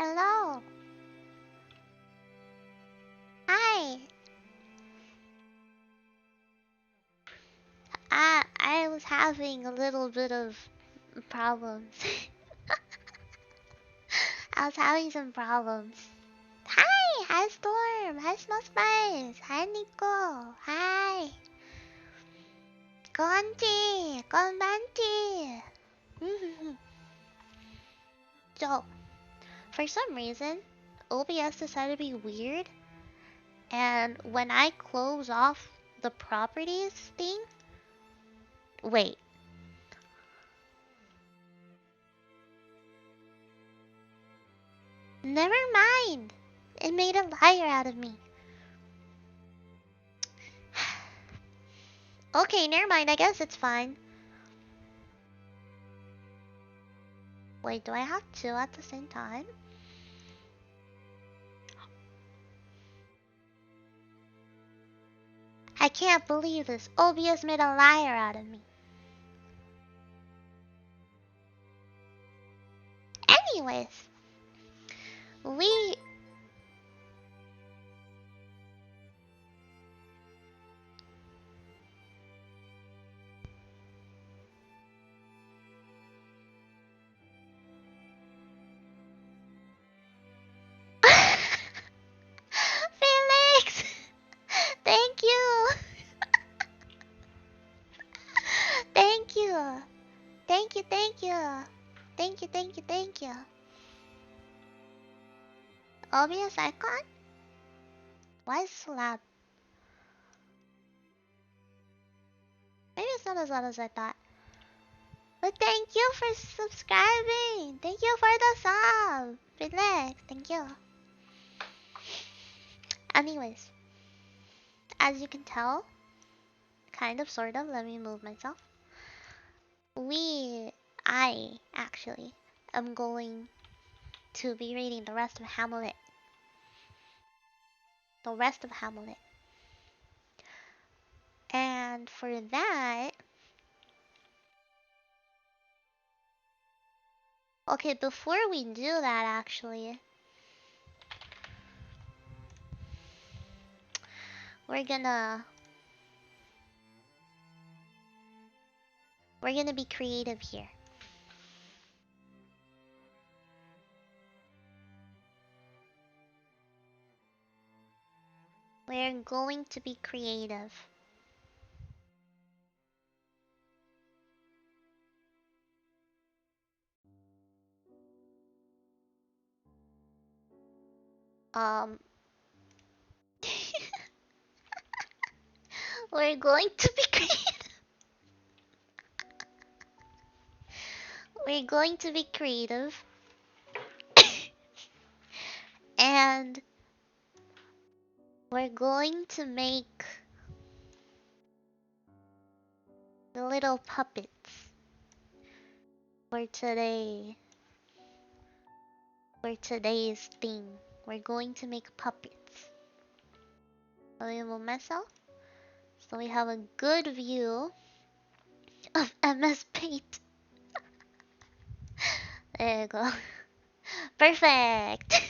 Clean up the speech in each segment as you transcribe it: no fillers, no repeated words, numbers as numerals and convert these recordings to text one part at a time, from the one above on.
Hello. Hi. I was having a little bit of problems. I was having some problems. Hi. Hi, Storm. Hi, Small Spice. Hi, Nico. Hi. Conti. Conbanti. So, for some reason, OBS decided to be weird. And when I close off the properties thing, wait. Never mind. It made a liar out of me. Okay, never mind. I guess it's fine. Wait, do I have two at the same time? I can't believe this. OBS made a liar out of me. Anyways, we... Felix! Thank you! Thank you! Thank you, thank you! Thank you, thank you, thank you. OBS icon? Why is it so loud? Maybe it's not as loud as I thought. But thank you for subscribing! Thank you for the sub! Felix, thank you. Anyways, as you can tell, kind of, sort of, let me move myself. I actually am going to be reading the rest of Hamlet. The rest of Hamlet. And for that... Okay, before we do that actually... We're gonna be creative here. We're going to be creative. We're going to be creative. We're going to be creative. And we're going to make the little puppets for today. For today's theme. We're going to make puppets. So we will myself. So we have a good view of MS Paint. There you go. Perfect.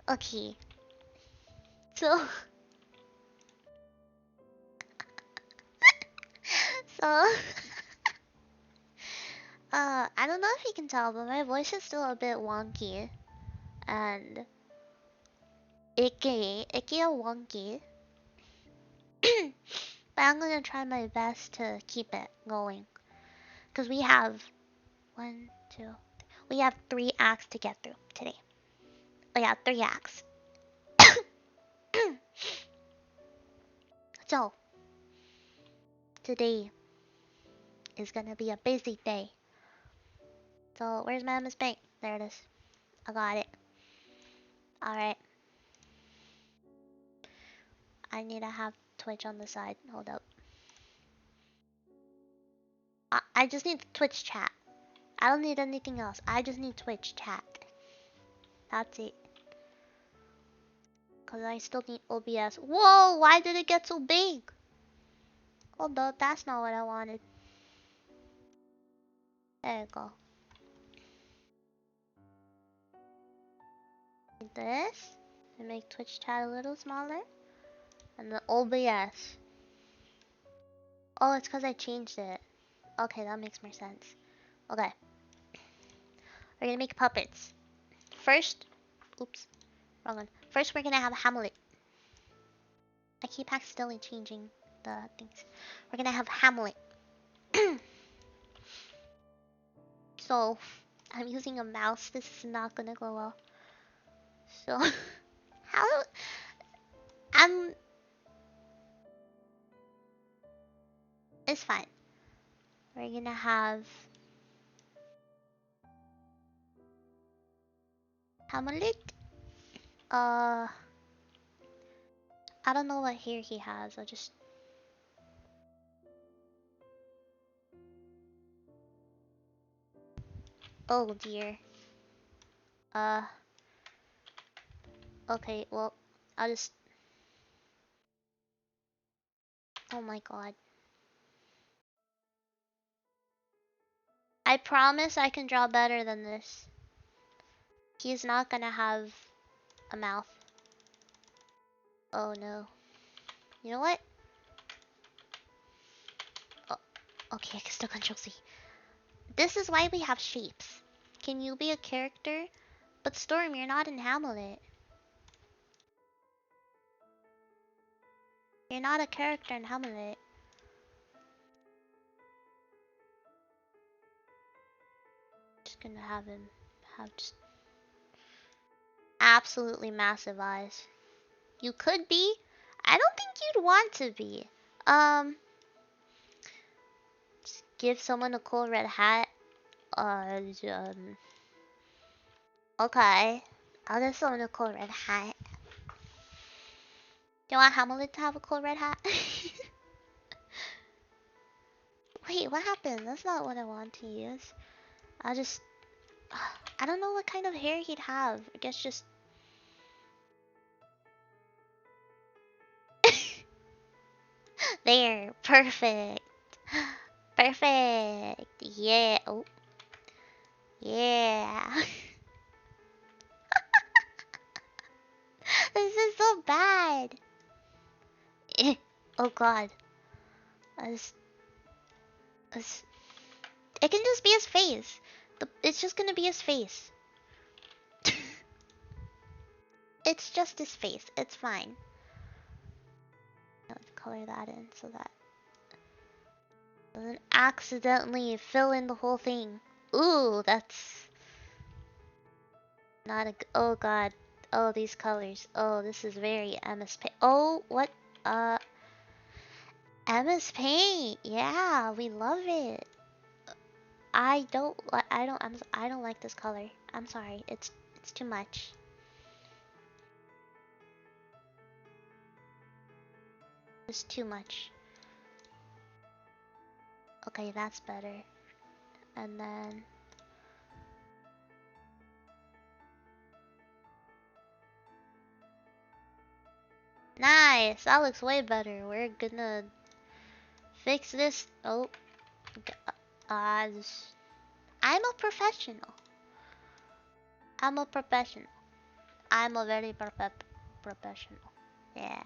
Okay. So I don't know if you can tell, but my voice is still a bit wonky. And icky or wonky. But I'm gonna try my best to keep it going. Because we have we have 3 acts to get through today. Oh yeah, 3 acts. So, today is gonna be a busy day. So, where's my MS Paint? There it is. I got it. Alright. I need to have Twitch on the side. Hold up. I just need Twitch chat. I don't need anything else. I just need Twitch chat. That's it. Because I still need OBS. Whoa! Why did it get so big? Hold up. That's not what I wanted. There you go. Like this. And make Twitch chat a little smaller. And the OBS. Oh, it's because I changed it. Okay, that makes more sense. Okay. We're gonna make puppets. First, oops, wrong one. First, we're gonna have Hamlet. I keep accidentally changing the things. We're gonna have Hamlet. So, I'm using a mouse. This is not gonna go well. So, how? I'm. It's fine. We're gonna have Hamlet. I don't know what hair he has. I'll just. Oh dear. Okay, well, I'll just. Oh my god. I promise I can draw better than this. He's not gonna have a mouth. Oh no. You know what? Oh, okay, I can still control Z. This is why we have shapes. Can you be a character? But Storm, you're not in Hamlet. You're not a character in Hamlet. Just gonna have him have just absolutely massive eyes. You could be. I don't think you'd want to be. Just give someone a cool red hat. Okay. I'll give someone a cool red hat. Do you want Hamlet to have a cool red hat? Wait, what happened? That's not what I want to use. I'll just... I don't know what kind of hair he'd have. I guess just... There. Perfect. Perfect. Yeah. Oh. Yeah. This is so bad. Oh god. I just... It can just be his face. It's just gonna be his face. It's just his face. It's fine. Let's color that in so that doesn't accidentally fill in the whole thing. Ooh, that's not a. Oh god. Oh, these colors. Oh, this is very MS Paint. Oh, what? Uh, MS Paint. Yeah, we love it. I don't. I don't like this color. I'm sorry. It's too much. It's too much. Okay, that's better. And then... Nice! That looks way better. We're gonna fix this. Oh. I'm a professional. I'm a professional. I'm a very professional. Yeah.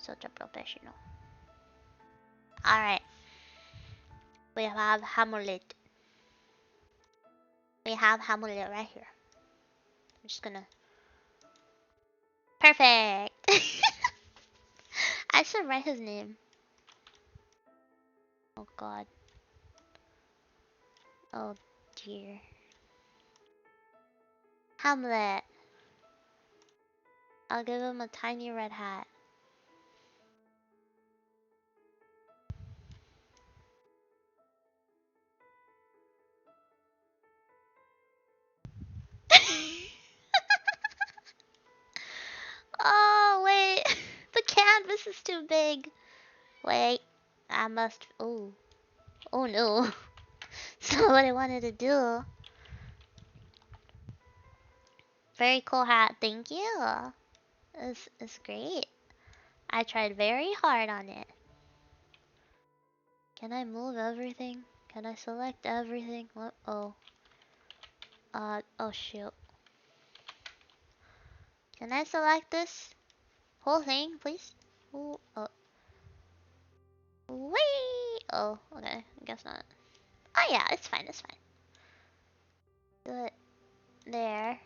Such a professional. Alright. We have Hamlet. We have Hamlet right here. I'm just gonna... Perfect! I should write his name. Oh god. Oh dear. Hamlet. I'll give him a tiny red hat. Oh, wait. The canvas is too big. Wait. I must... Oh. Oh no. That's not what I wanted to do. Very cool hat. Thank you. It's great. I tried very hard on it. Can I move everything? Can I select everything? What? Oh. Oh shoot. Can I select this whole thing, please? Ooh, oh. Wait! Oh, okay. I guess not. Oh yeah, it's fine, it's fine. Do it there.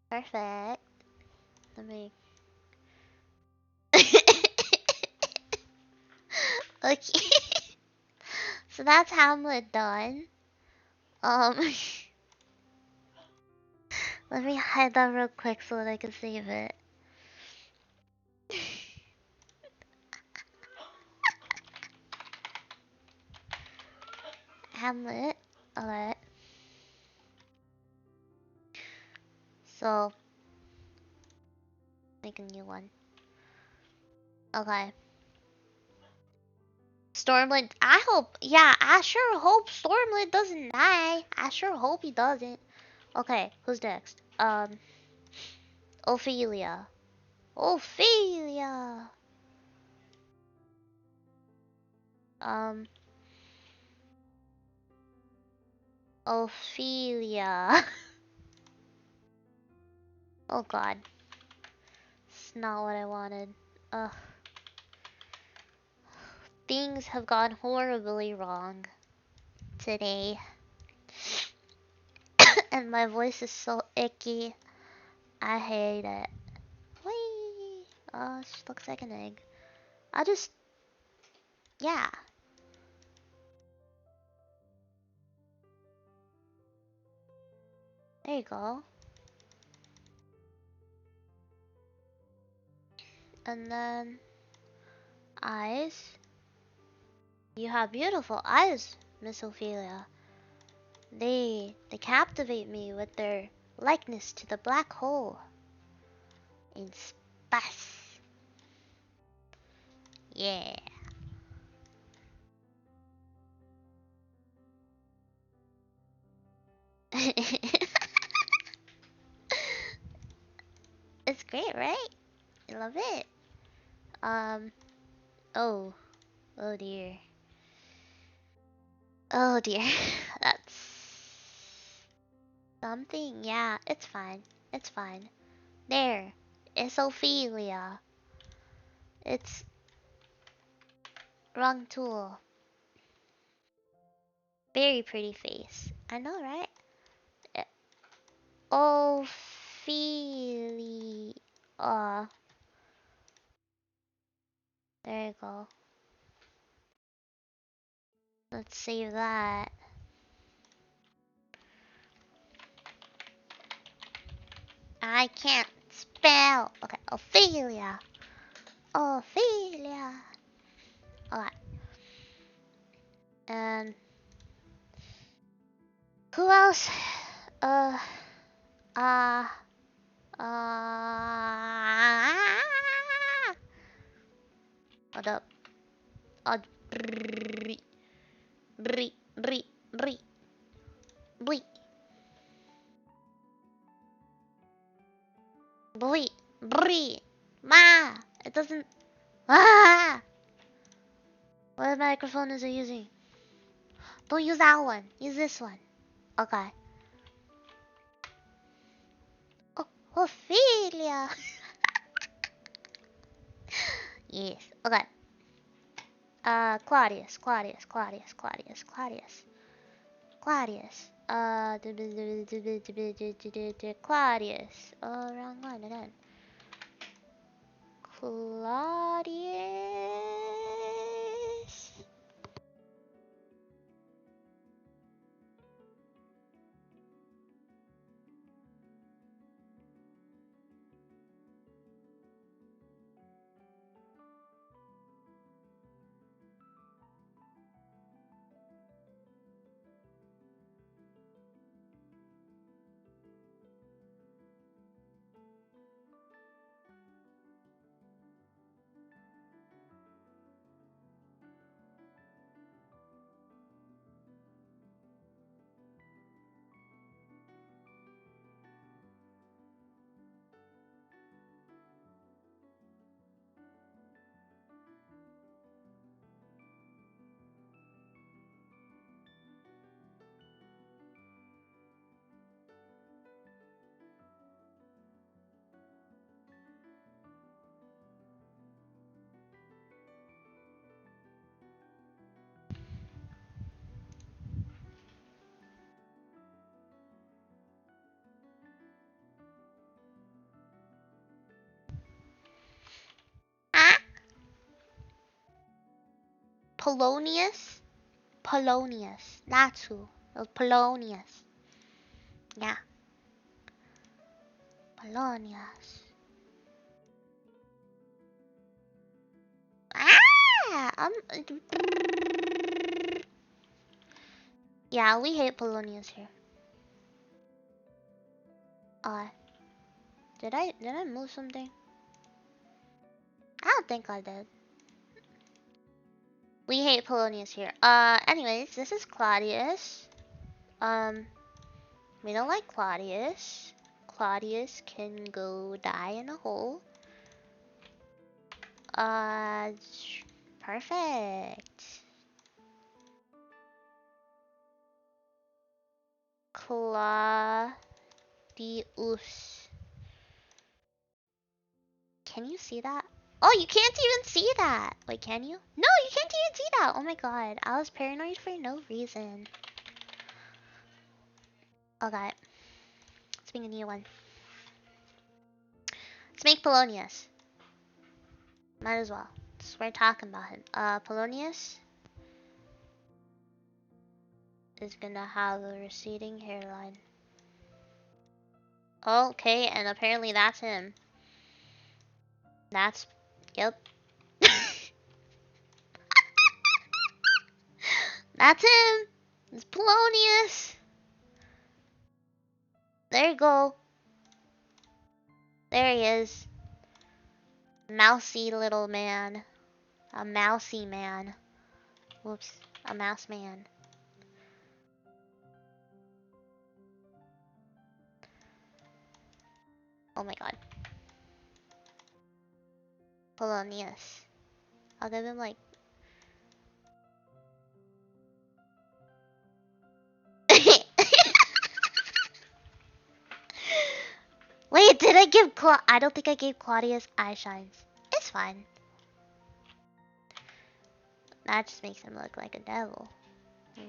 Perfect. Let me... Okay. So that's Hamlet done. Um, let me hide that real quick so that I can save it. Hamlet. Alright. So, make a new one. Okay. Stormlight. I hope. Yeah, I sure hope Stormlight doesn't die. I sure hope he doesn't. Okay, who's next? Ophelia. Ophelia. Um, Ophelia. Oh god. It's not what I wanted. Ugh. Things have gone horribly wrong today. And my voice is so icky. I hate it. Whee! Oh, it looks like an egg. I just... Yeah. There you go. And then... Eyes. You have beautiful eyes, Miss Ophelia. They captivate me with their likeness to the black hole in space. Yeah. It's great, right? I love it. Oh. Oh dear. Oh dear. That's something. Yeah, it's fine. It's fine. There. It's Ophelia. It's wrong tool. Very pretty face. I know, right? Ophelia. There you go. Let's save that. I can't spell. Okay, Ophelia. Ophelia. Alright. And who else? Uh, uh, Hold up. Bree, bree, bree, bree, bree, bree, bree. Ma! It doesn't. Ah! What microphone is it using? Don't use that one. Use this one. Okay. Oh, Ophelia. Yes. Okay. Claudius, Claudius, Claudius, Claudius, Claudius, Claudius. Claudius. Oh, wrong one again. Claudius. Polonius? Polonius. That's who. It was Polonius. Yeah. Polonius. Ah! Yeah, we hate Polonius here. Did I move something? I don't think I did. We hate Polonius here. Anyways, this is Claudius. We don't like Claudius. Claudius can go die in a hole. Perfect. Claudius. Can you see that? Oh, you can't even see that. Wait, can you? No, you can't even see that. Oh my god. I was paranoid for no reason. Okay. Let's make a new one. Let's make Polonius. Might as well. We're talking about him. Polonius is gonna have a receding hairline. Okay, and apparently that's him. Yep. That's him! It's Polonius! There you go. There he is. Mousy little man. A mousy man. Whoops. A mouse man. Oh my god. Polonius. I'll give him like... Wait, did I give I don't think I gave Claudius eye shines. It's fine. That just makes him look like a devil.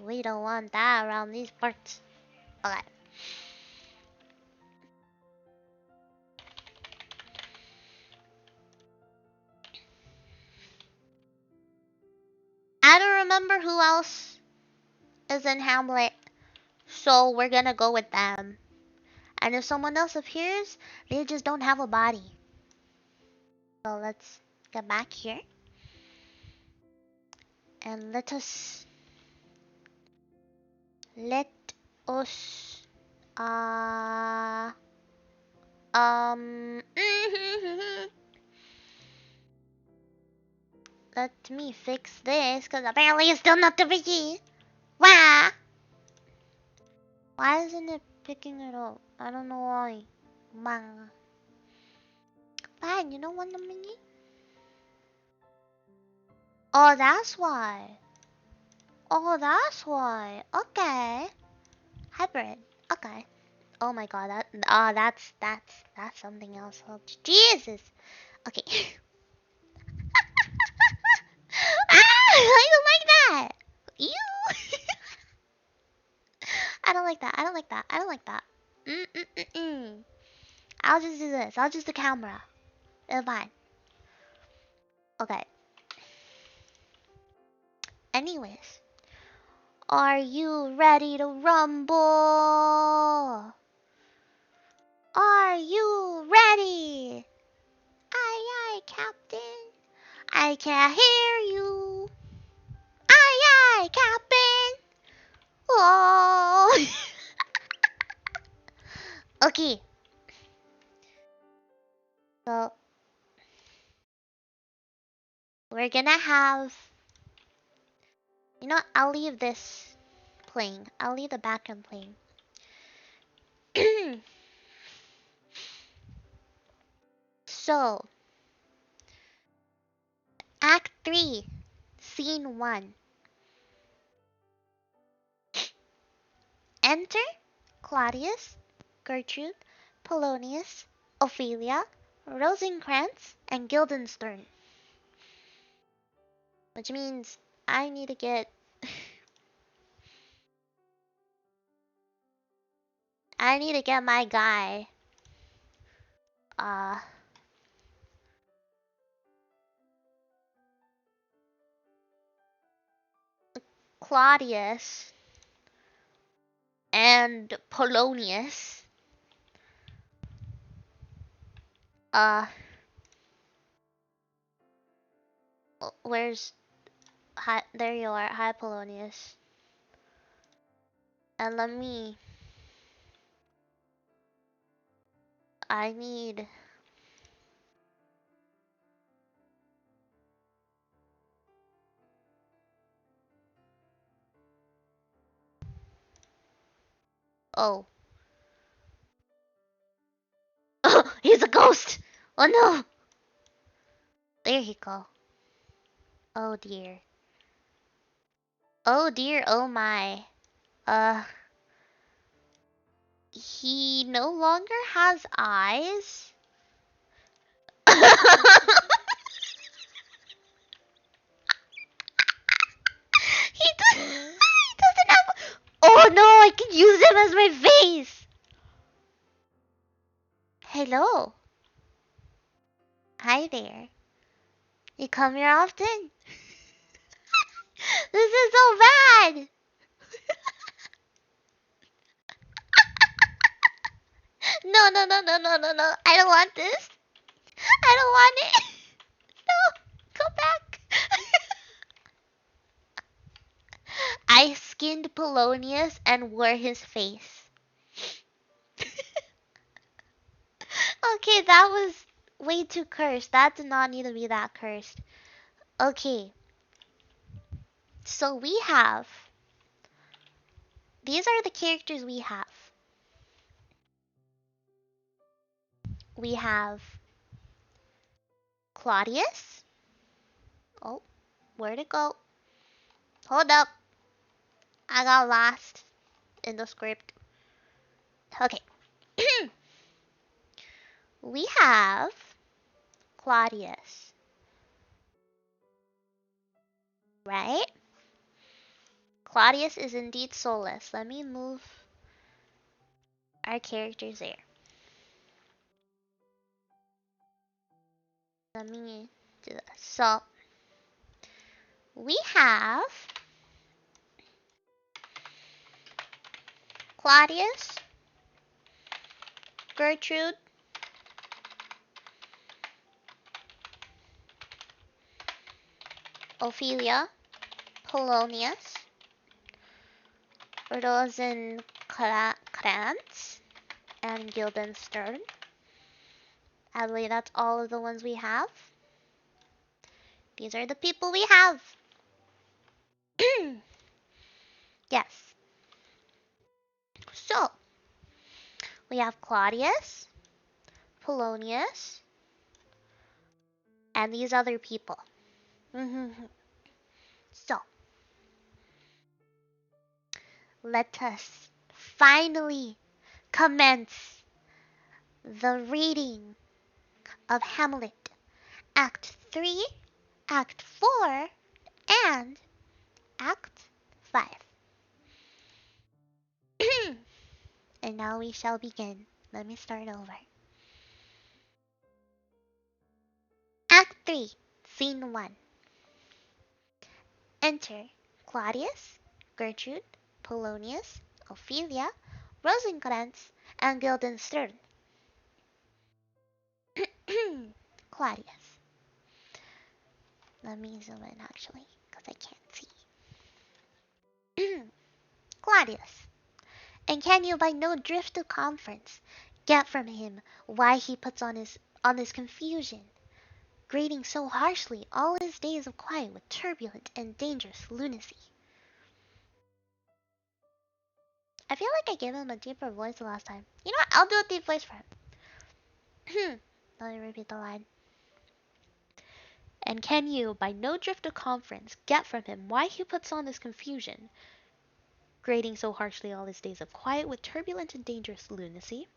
We don't want that around these parts. Okay. I don't remember who else is in Hamlet, so we're gonna go with them. And if someone else appears, they just don't have a body. So let's get back here. And let us uh let me fix this, cause apparently it's still not over here. Why? Why isn't it picking it up? I don't know why. Bang. Fine, you don't want the mini? Oh, that's why. Oh, that's why. Okay. Hybrid. Okay. Oh my god, that's something else. Oh, Jesus. Okay. I don't like that. Ew. I don't like that. I don't like that. I don't like that. I'll just do this. I'll just the camera. It's fine. Okay. Anyways, are you ready to rumble? Are you ready? Aye, aye, Captain. I can't hear you. Aye, aye, Captain. Oh. Okay. So, we're gonna have... You know what? I'll leave this playing. I'll leave the background playing. So, Act 3, Scene 1. Enter Claudius, Gertrude, Polonius, Ophelia, Rosencrantz, and Guildenstern. Which means I need to get... I need to get my guy. I, Claudius, and Polonius. Uh, where's hi? There you are. Hi, Polonius. And let me. I need. Oh. He's a ghost! Oh no! There he go. Oh dear. Oh dear, oh my. Uh, he no longer has eyes. he, he doesn't have. Oh no, I can use him as my face. Hello. Hi there. You come here often? This is so bad. No, no, no, no, no, no, no. I don't want this. I don't want it. No, go back. I skinned Polonius and wore his face. Okay, that was way too cursed. That did not need to be that cursed. Okay, so we have. These are the characters we have. We have Claudius. Oh, where'd it go? Hold up. I got lost in the script. Okay. We have Claudius. Right? Claudius is indeed soulless. Let me move our characters there. Let me do this. So, we have Claudius, Gertrude, Ophelia, Polonius, Rosencrantz, and Guildenstern. I believe that's all of the ones we have. These are the people we have. Yes. So, we have Claudius, Polonius, and these other people. So, let us finally commence the reading of Hamlet, Act 3, Act 4, and Act 5. And now we shall begin. Let me start over. Act 3, Scene 1. Enter Claudius, Gertrude, Polonius, Ophelia, Rosencrantz, and Guildenstern. Claudius. Let me zoom in actually, because I can't see. Claudius. And can you by no drift of conference get from him why he puts on this confusion, grading so harshly all his days of quiet with turbulent and dangerous lunacy? I feel like I gave him a deeper voice the last time. You know what? I'll do a deep voice for him. Let me repeat the line. And can you, by no drift of conference, get from him why he puts on this confusion, grading so harshly all his days of quiet with turbulent and dangerous lunacy?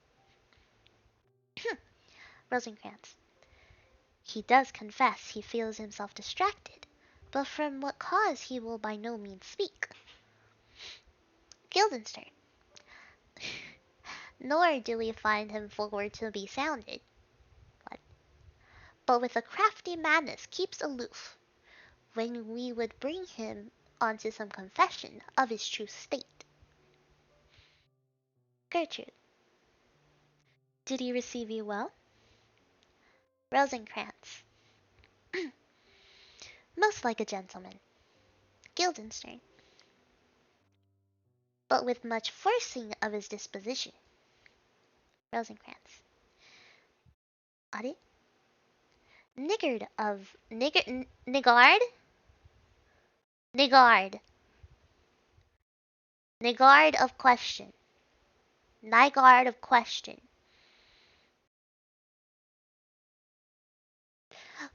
Rosencrantz. He does confess he feels himself distracted, but from what cause he will by no means speak. Guildenstern. Nor do we find him forward to be sounded, but with a crafty madness keeps aloof, when we would bring him onto some confession of his true state. Gertrude, did he receive you well? Rosencrantz, most like a gentleman. Guildenstern, but with much forcing of his disposition. Rosencrantz, Ade? Niggard? Niggard. Niggard of question. Nygard of question.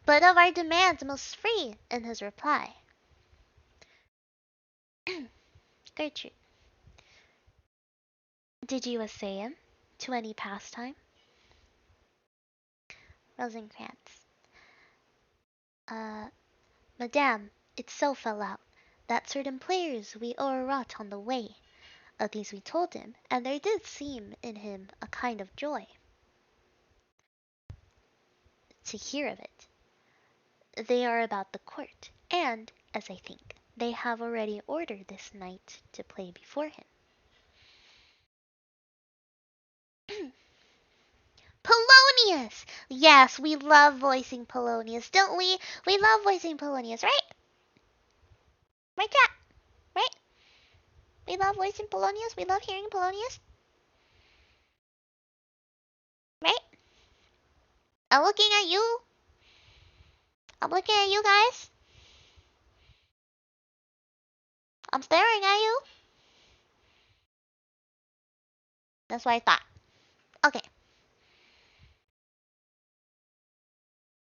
But of our demands most free in his reply. Gertrude, did you essay him to any pastime? Rosencrantz, Madame, it so fell out that certain players we o'erwrought on the way. Of these we told him, and there did seem in him a kind of joy to hear of it. They are about the court, and, as I think, they have already ordered this knight to play before him. Polonius! Yes, we love voicing Polonius, don't we? We love voicing Polonius, right? Right, Cat? Right? We love voicing Polonius. We love hearing Polonius. Right? I'm looking at you. I'm looking at you guys. I'm staring at you. That's what I thought. Okay.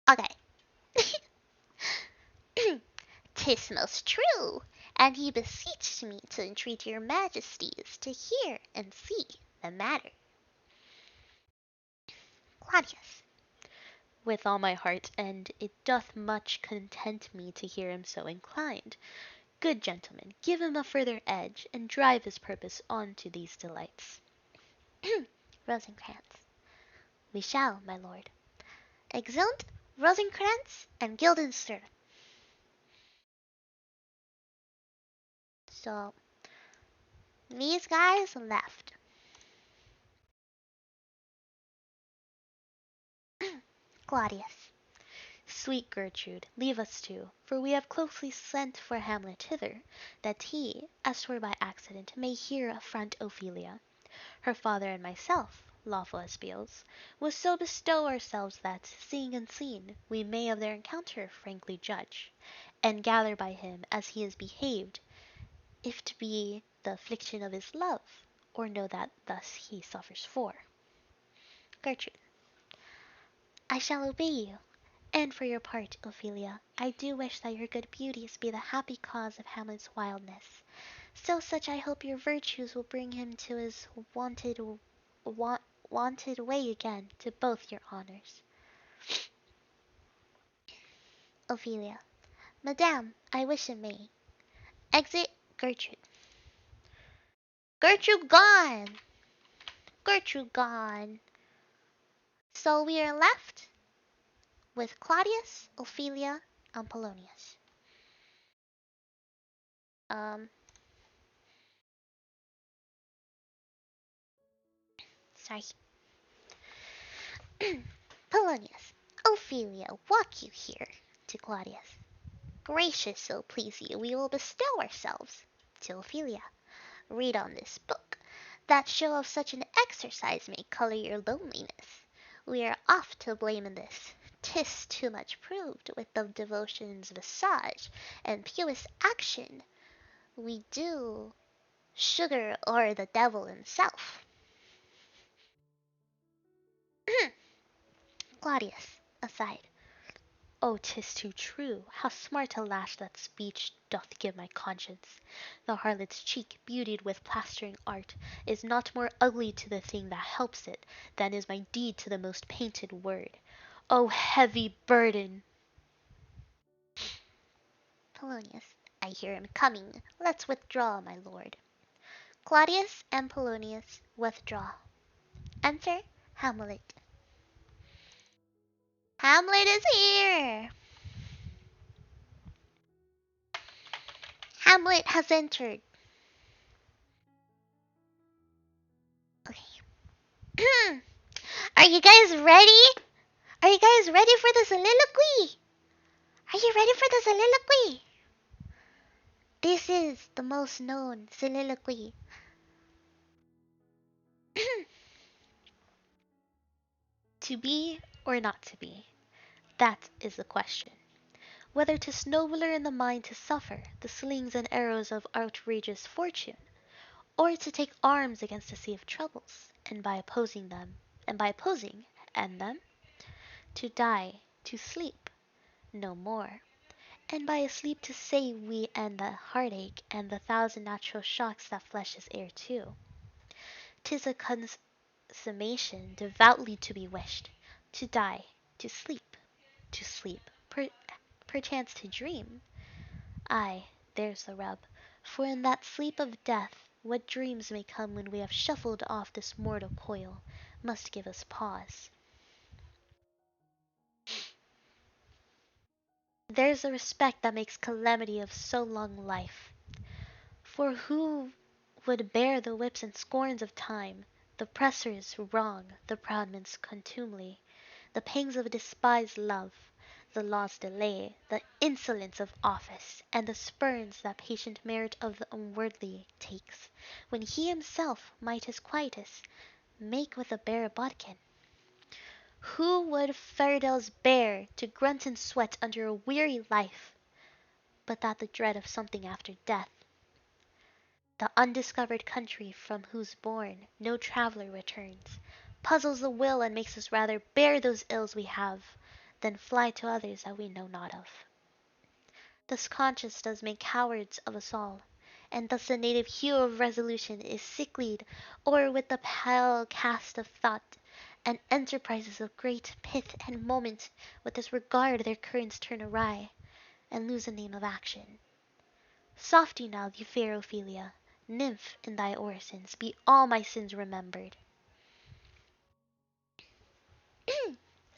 Okay. 'Tis most true, and he beseeched me to entreat your majesties to hear and see the matter. Claudius. With all my heart, and it doth much content me to hear him so inclined. Good gentlemen, give him a further edge, and drive his purpose on to these delights. Rosencrantz. We shall, my lord. Exeunt Rosencrantz and Guildenstern. So, these guys left. Claudius. Sweet Gertrude, leave us too, for we have closely sent for Hamlet hither, that he, as 'twere by accident, may here affront Ophelia. Her father and myself, lawful espials, will so bestow ourselves that, seeing unseen, we may of their encounter frankly judge, and gather by him as he is behaved, if to be the affliction of his love, or know that thus he suffers for. Gertrude. I shall obey you. And for your part, Ophelia, I do wish that your good beauties be the happy cause of Hamlet's wildness. So such I hope your virtues will bring him to his wonted way again, to both your honours. Ophelia. Madame, I wish it may. Exit Gertrude. Gertrude gone! Gertrude gone. So we are left with Claudius, Ophelia, and Polonius. Sorry. Polonius. Ophelia, walk you here. To Claudius. Gracious, so please you, we will bestow ourselves. To Ophelia. Read on this book. That show of such an exercise may color your loneliness. We are oft to blame in this. 'Tis too much proved with the devotion's visage and pewest action. We do sugar o'er the devil himself. Claudius, aside. Oh, 'tis too true. How smart a lash that speech doth give my conscience! The harlot's cheek, beautied with plastering art, is not more ugly to the thing that helps it, than is my deed to the most painted word. Oh, heavy burden! Polonius. I hear him coming. Let's withdraw, my lord. Claudius and Polonius withdraw. Enter Hamlet. Hamlet is here! Hamlet Hamlet has entered. Okay. Are you guys ready? Are you guys ready for the soliloquy? Are you ready for the soliloquy? This is the most known soliloquy. To be or not to be? That is the question. Whether 'tis nobler in the mind to suffer the slings and arrows of outrageous fortune, or to take arms against a sea of troubles, and by opposing and them, to die, to sleep, no more, and by a sleep to say we end the heartache and the thousand natural shocks that flesh is heir to. 'Tis a consummation devoutly to be wished, to die, to sleep, perchance to dream. Ay, there's the rub, for in that sleep of death what dreams may come when we have shuffled off this mortal coil, must give us pause. There's a respect that makes calamity of so long life. For who would bear the whips and scorns of time, the oppressor's wrong, the proud man's contumely, the pangs of despised love, the law's delay, the insolence of office, and the spurns that patient merit of the unworthy takes, when he himself might his quietus make with a bare bodkin? Who would fardels bear to grunt and sweat under a weary life, but that the dread of something after death? The undiscovered country from whose bourne no traveller returns, puzzles the will and makes us rather bear those ills we have, than fly to others that we know not of. This conscience does make cowards of us all, and thus the native hue of resolution is sicklied o'er with the pale cast of thought, and enterprises of great pith and moment with this regard their currents turn awry, and lose the name of action. Softy now, thou fair Ophelia, nymph in thy orisons, be all my sins remembered.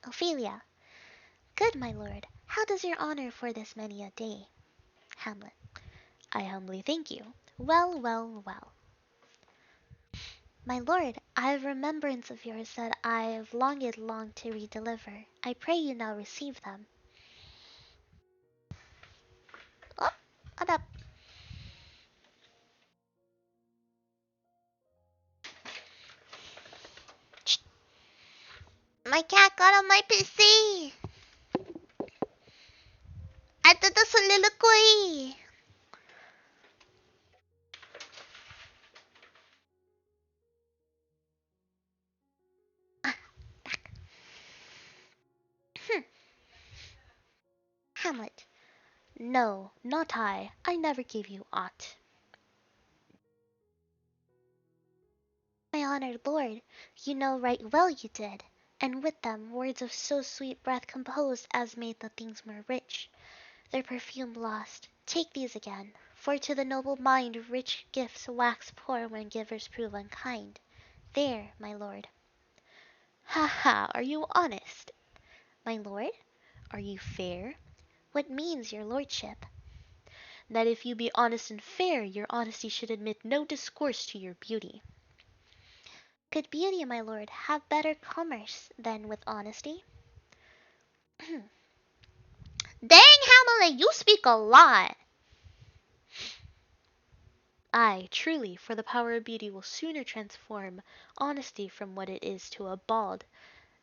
Ophelia. Good my lord, how does your honor for this many a day? Hamlet. I humbly thank you. Well, well, well. My lord, I have remembrance of yours that I have longed long to redeliver. I pray you now receive them. Oh, up. My cat got on my PC. I did the soliloquy. Hamlet. No, not I. I never gave you aught. My honored lord, you know right well you did, and with them words of so sweet breath composed as made the things more rich, their perfume lost. Take these again, for to the noble mind rich gifts wax poor when givers prove unkind. There, my lord. Ha ha, are you honest? My lord, are you fair? What means your lordship? That if you be honest and fair, your honesty should admit no discourse to your beauty. Could beauty, my lord, have better commerce than with honesty? Dang, Hamlet, you speak a lot. Ay, truly, for the power of beauty will sooner transform honesty from what it is to a bald,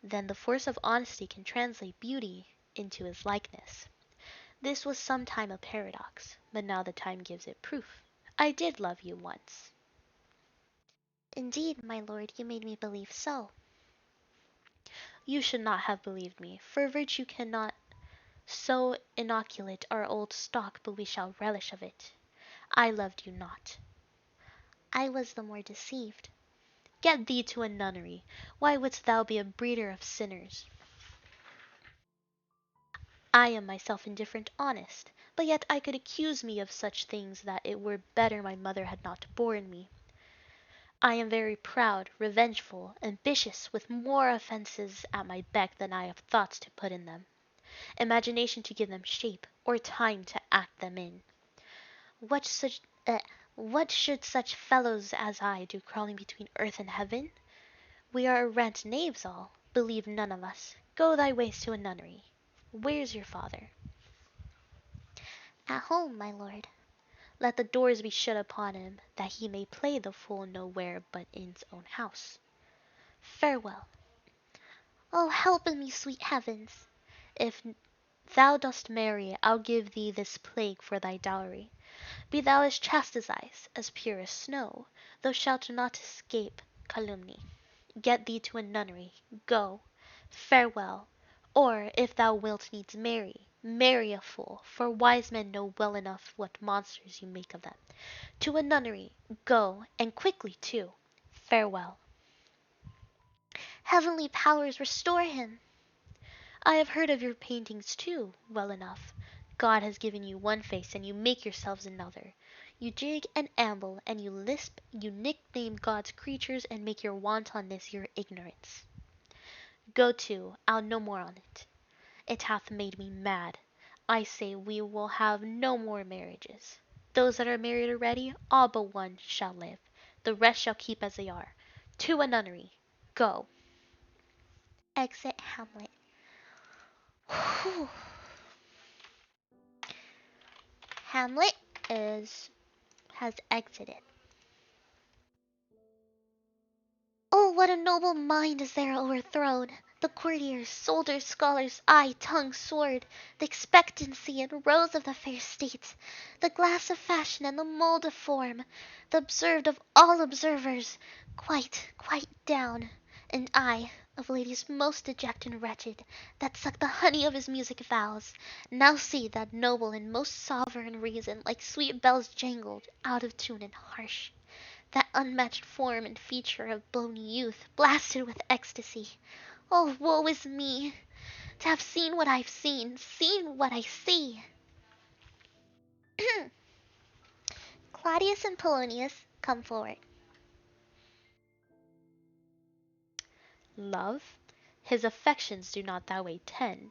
than the force of honesty can translate beauty into his likeness. This was some time a paradox, but now the time gives it proof. I did love you once. Indeed, my lord, you made me believe so. You should not have believed me, for virtue cannot so inoculate our old stock but we shall relish of it. I loved you not. I was the more deceived. Get thee to a nunnery. Why wouldst thou be a breeder of sinners? I am myself indifferent honest, but yet I could accuse me of such things that it were better my mother had not borne me. I am very proud, revengeful, ambitious, with more offences at my beck than I have thoughts to put in them, imagination to give them shape, or time to act them in. What such what should such fellows as I do crawling between earth and heaven? We are arrant knaves all, believe none of us. Go thy ways to a nunnery. Where's your father? At home, my lord. Let the doors be shut upon him, that he may play the fool nowhere but in's own house. Farewell. Oh, help me, sweet heavens! If thou dost marry, I'll give thee this plague for thy dowry. Be thou as chaste as ice, as pure as snow, thou shalt not escape calumny. Get thee to a nunnery, go, farewell. Or, if thou wilt needs marry, marry a fool, for wise men know well enough what monsters you make of them. To a nunnery, go, and quickly too. Farewell. Heavenly powers restore him! I have heard of your paintings too, well enough. God has given you one face, and you make yourselves another. You jig and amble, and you lisp, you nickname God's creatures, and make your wantonness your ignorance. Go to, I'll no more on't. It hath made me mad. I say we will have no more marriages. Those that are married already, all but one, shall live. The rest shall keep as they are. To a nunnery. Go. Exit Hamlet. Whew. Hamlet has exited. Oh, what a noble mind is there overthrown! The courtiers, soldiers, scholars, eye, tongue, sword, the expectancy and rose of the fair state, the glass of fashion and the mould of form, the observed of all observers, quite down, and I, of ladies most dejected and wretched, that suck the honey of his music vows, now see that noble and most sovereign reason like sweet bells jangled, out of tune and harsh. That unmatched form and feature of bony youth, blasted with ecstasy. Oh, woe is me, to have seen what I've seen what I see. Claudius and Polonius, come forward. Love, his affections do not that way tend,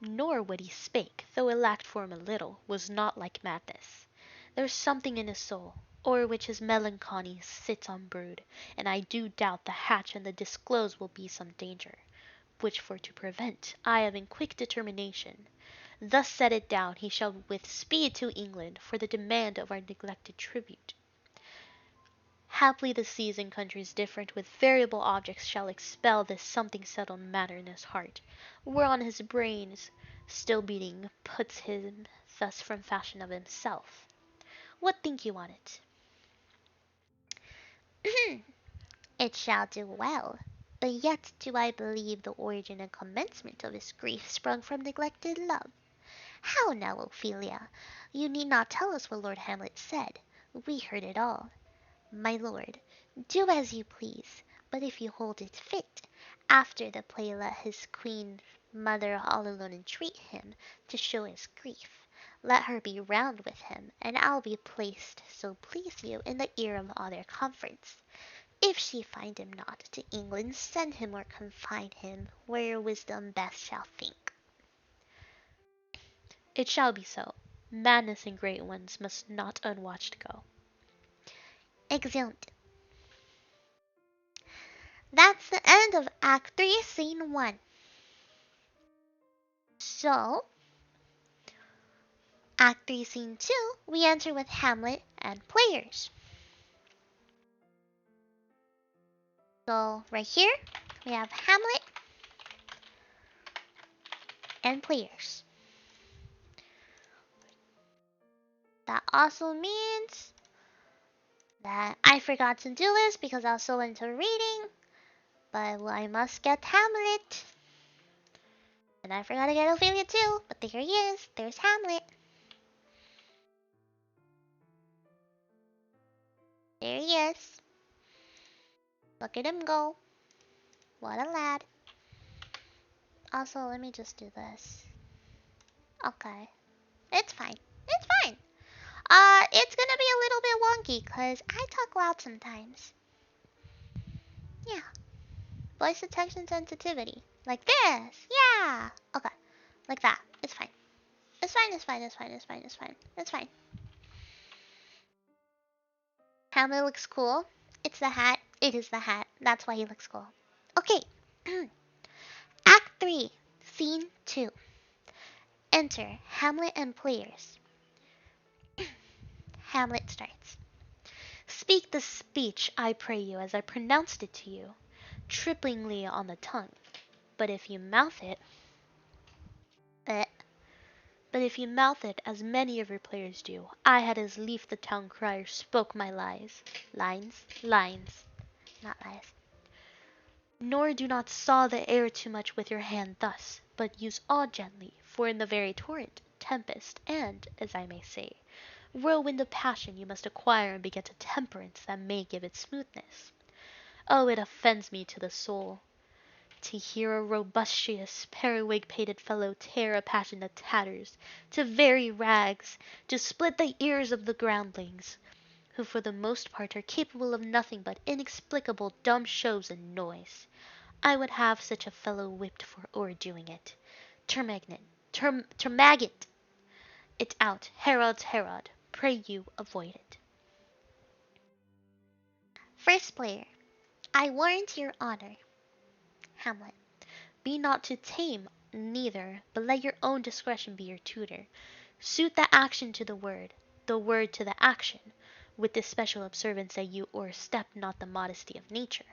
nor what he spake, though it lacked form a little, was not like madness. There's something in his soul, o'er which his melancholy sits unbrewed, and I do doubt the hatch and the disclose will be some danger, which for to prevent, I am in quick determination. Thus set it down, he shall with speed to England, for the demand of our neglected tribute. Haply the seas and countries different with variable objects shall expel this something settled matter in his heart, whereon his brains, still beating, puts him thus from fashion of himself. What think you on it? It shall do well. But yet do I believe the origin and commencement of his grief sprung from neglected love. How now, Ophelia? You need not tell us what Lord Hamlet said. We heard it all. My lord, do as you please, but if you hold it fit, after the play let his queen mother all alone entreat him to show his grief. Let her be round with him, and I'll be placed, so please you, in the ear of all their conference. If she find him not, to England send him or confine him, where your wisdom best shall think. It shall be so. Madness in great ones must not unwatched go. Exeunt. That's the end of Act 3, Scene 1. So, Act 3, Scene 2, we enter with Hamlet and players. So, right here, we have Hamlet and players. That also means that I forgot to do this because I was so into reading, but I must get Hamlet. And I forgot to get Ophelia too, but there he is. There's Hamlet. There he is. Look at him go. What a lad. Also, let me just do this. Okay. It's fine. It's fine. It's gonna be a little bit wonky because I talk loud sometimes. Yeah. Voice detection sensitivity. Like this. Yeah. Okay. Like that. It's fine. It's fine, it's fine, it's fine, it's fine, it's fine. It's fine. Hamlet looks cool. It's the hat. It is the hat. That's why he looks cool. Okay. Act 3, Scene 2. Enter Hamlet and players. Hamlet starts. Speak the speech, I pray you, as I pronounced it to you, trippingly on the tongue. But if you mouth it, Uh, but if you mouth it, as many of your players do, I had as lief the town crier spoke my lies. Lines, not lies. Nor do not saw the air too much with your hand thus, but use awe gently, for in the very torrent, tempest, and, as I may say, whirlwind of passion you must acquire and beget a temperance that may give it smoothness. Oh, it offends me to the soul to hear a robustious, periwig-pated fellow tear a passion to tatters, to very rags, to split the ears of the groundlings, who for the most part are capable of nothing but inexplicable dumb shows and noise. I would have such a fellow whipped for o'erdoing it. Termagant it out, Herod's Herod. Pray you avoid it. First player. I warrant your honor. Hamlet. Be not too tame, neither, but let your own discretion be your tutor. Suit the action to the word to the action, with this special observance that you o'erstep not the modesty of nature.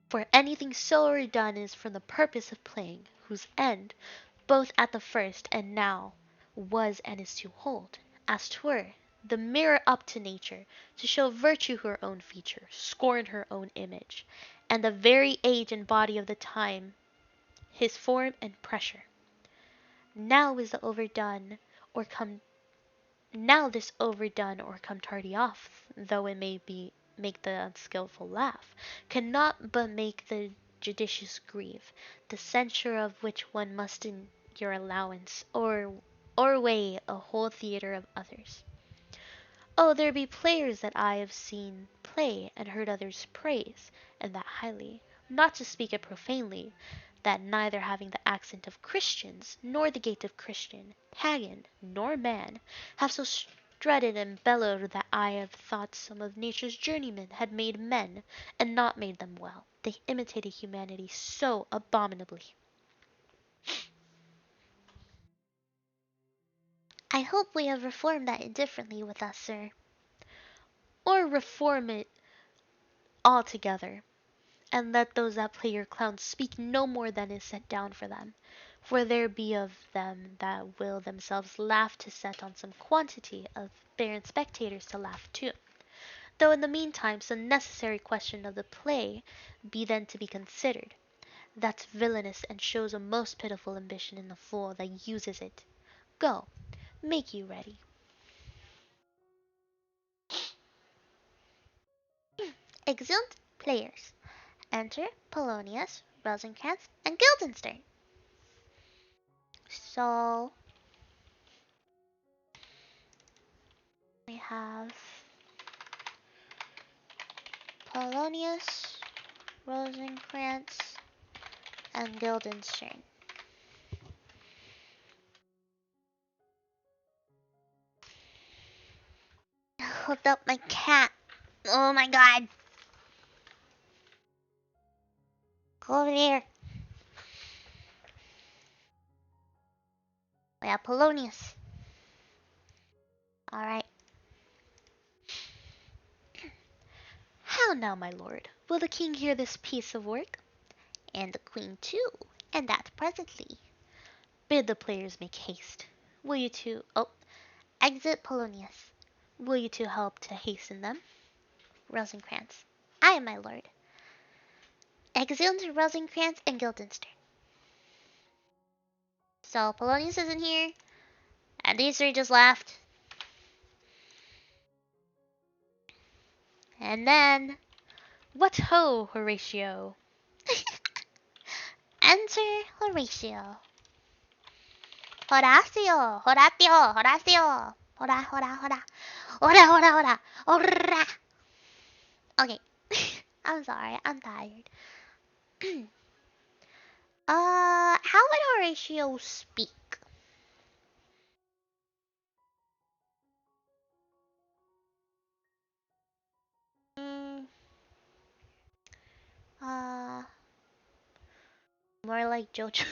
For anything so o'erdone is from the purpose of playing, whose end, both at the first and now, was and is to hold, as 'twere, the mirror up to nature, to show virtue her own feature, scorn her own image, and the very age and body of the time his form and pressure. Now is the overdone or come Now this overdone or come tardy off, though it may be make the unskilful laugh, cannot but make the judicious grieve, the censure of which one must in your allowance, or weigh a whole theatre of others. Oh, there be players that I have seen play and heard others praise, and that highly, not to speak it profanely, that neither having the accent of Christians, nor the gait of Christian, pagan, nor man, have so strutted and bellowed that I have thought some of nature's journeymen had made men, and not made them well. They imitated humanity so abominably. I hope we have reformed that indifferently with us, sir. Or reform it altogether, and let those that play your clowns speak no more than is set down for them. For there be of them that will themselves laugh to set on some quantity of barren spectators to laugh too. Though in the meantime some necessary question of the play be then to be considered. That's villainous and shows a most pitiful ambition in the fool that uses it. Go, make you ready. Exeunt players. Enter Polonius, Rosencrantz, and Guildenstern. So we have Polonius, Rosencrantz, and Guildenstern. Hooked up my cat. Oh my god. Go over there. We have Polonius. Alright. How now, my lord? Will the king hear this piece of work? And the queen too. And that presently. Bid the players make haste. Will you two Exit Polonius. will you two help to hasten them? Rosencrantz. Aye, my lord. Exeunt Rosencrantz and Guildenstern. So Polonius isn't here. And these three just left. And then What ho, Horatio! enter Horatio. Horacio, Horatio, Horacio. Hora, hora, hora. Hora, hora, hora. Hora. Okay. I'm sorry, I'm tired. How would Horatio speak? Uh, More like JoJo.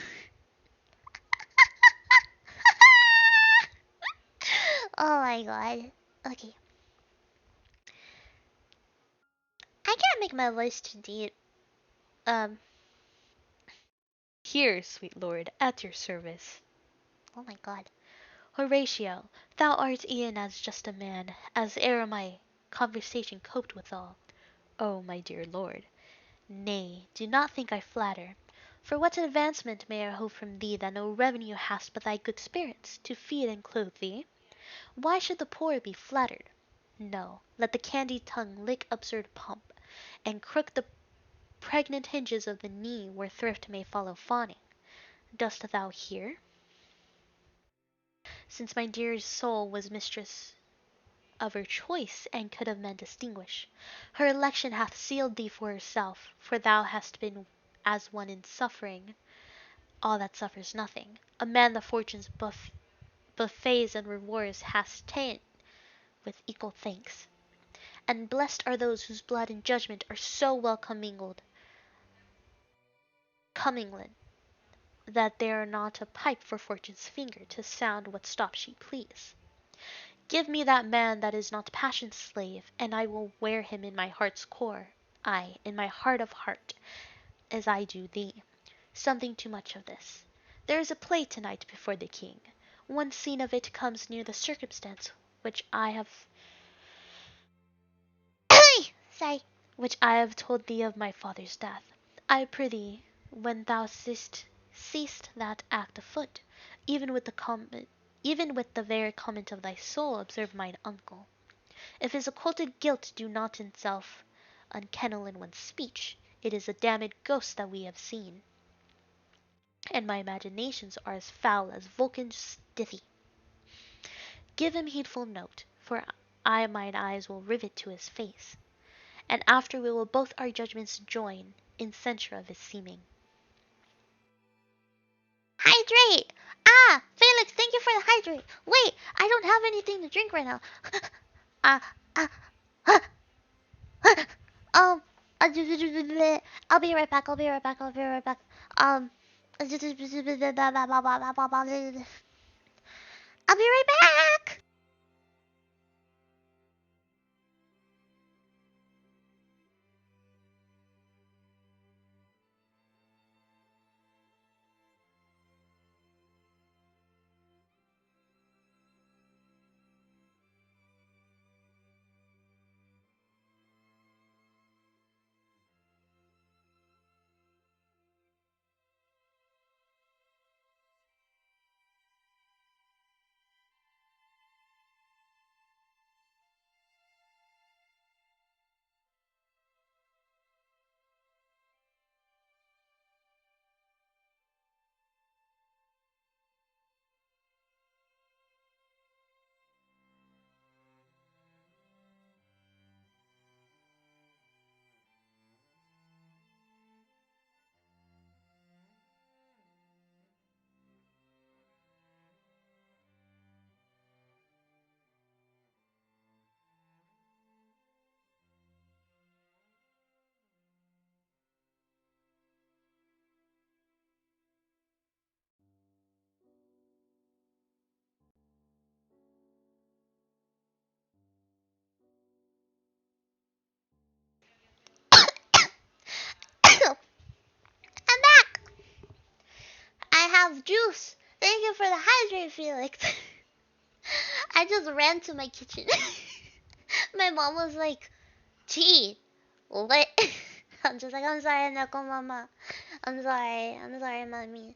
Oh my god. Okay. I can't make my voice too deep. Um, Here, sweet lord, at your service. oh my god. Horatio, thou art e'en as just a man as e'er my conversation coped withal. O my dear lord, nay, do not think I flatter. For what advancement may I hope from thee that no revenue hast but thy good spirits, to feed and clothe thee? Why should the poor be flattered? No, let the candied tongue lick absurd pomp, and crook the pregnant hinges of the knee where thrift may follow fawning. Dost thou hear? Since my dear soul was mistress of her choice, and could of men distinguish, her election hath sealed thee for herself, for thou hast been as one in suffering, all that suffers nothing, a man the fortune's buffets and rewards hast ta'en with equal thanks. And blessed are those whose blood and judgment are so well commingling, that they are not a pipe for fortune's finger to sound what stop she please. Give me that man that is not passion's slave, and I will wear him in my heart's core, ay, in my heart of heart, as I do thee. Something too much of this. There is a play to-night before the king. One scene of it comes near the circumstance Sorry. which I have told thee of my father's death. I prithee, when thou seest that act afoot, even with the very comment of thy soul, observe mine uncle. If his occulted guilt do not in self unkennel in one's speech, it is a damned ghost that we have seen, and my imaginations are as foul as Vulcan's dithy. Give him heedful note, for I mine eyes will rivet to his face, and after we will both our judgments join in censure of his seeming. Hydrate! Ah, Felix, thank you for the hydrate. Wait, I don't have anything to drink right now. Ah, ah, ah, ah. Um, I'll be right back. I'll be right back. I'll be right back. I'll be right back. I'm back. I have juice. Thank you for the hydrate, Felix. I just ran to my kitchen. My mom was like, tea. What? I'm just like, I'm sorry, Neko Mama. I'm sorry. I'm sorry, Mommy.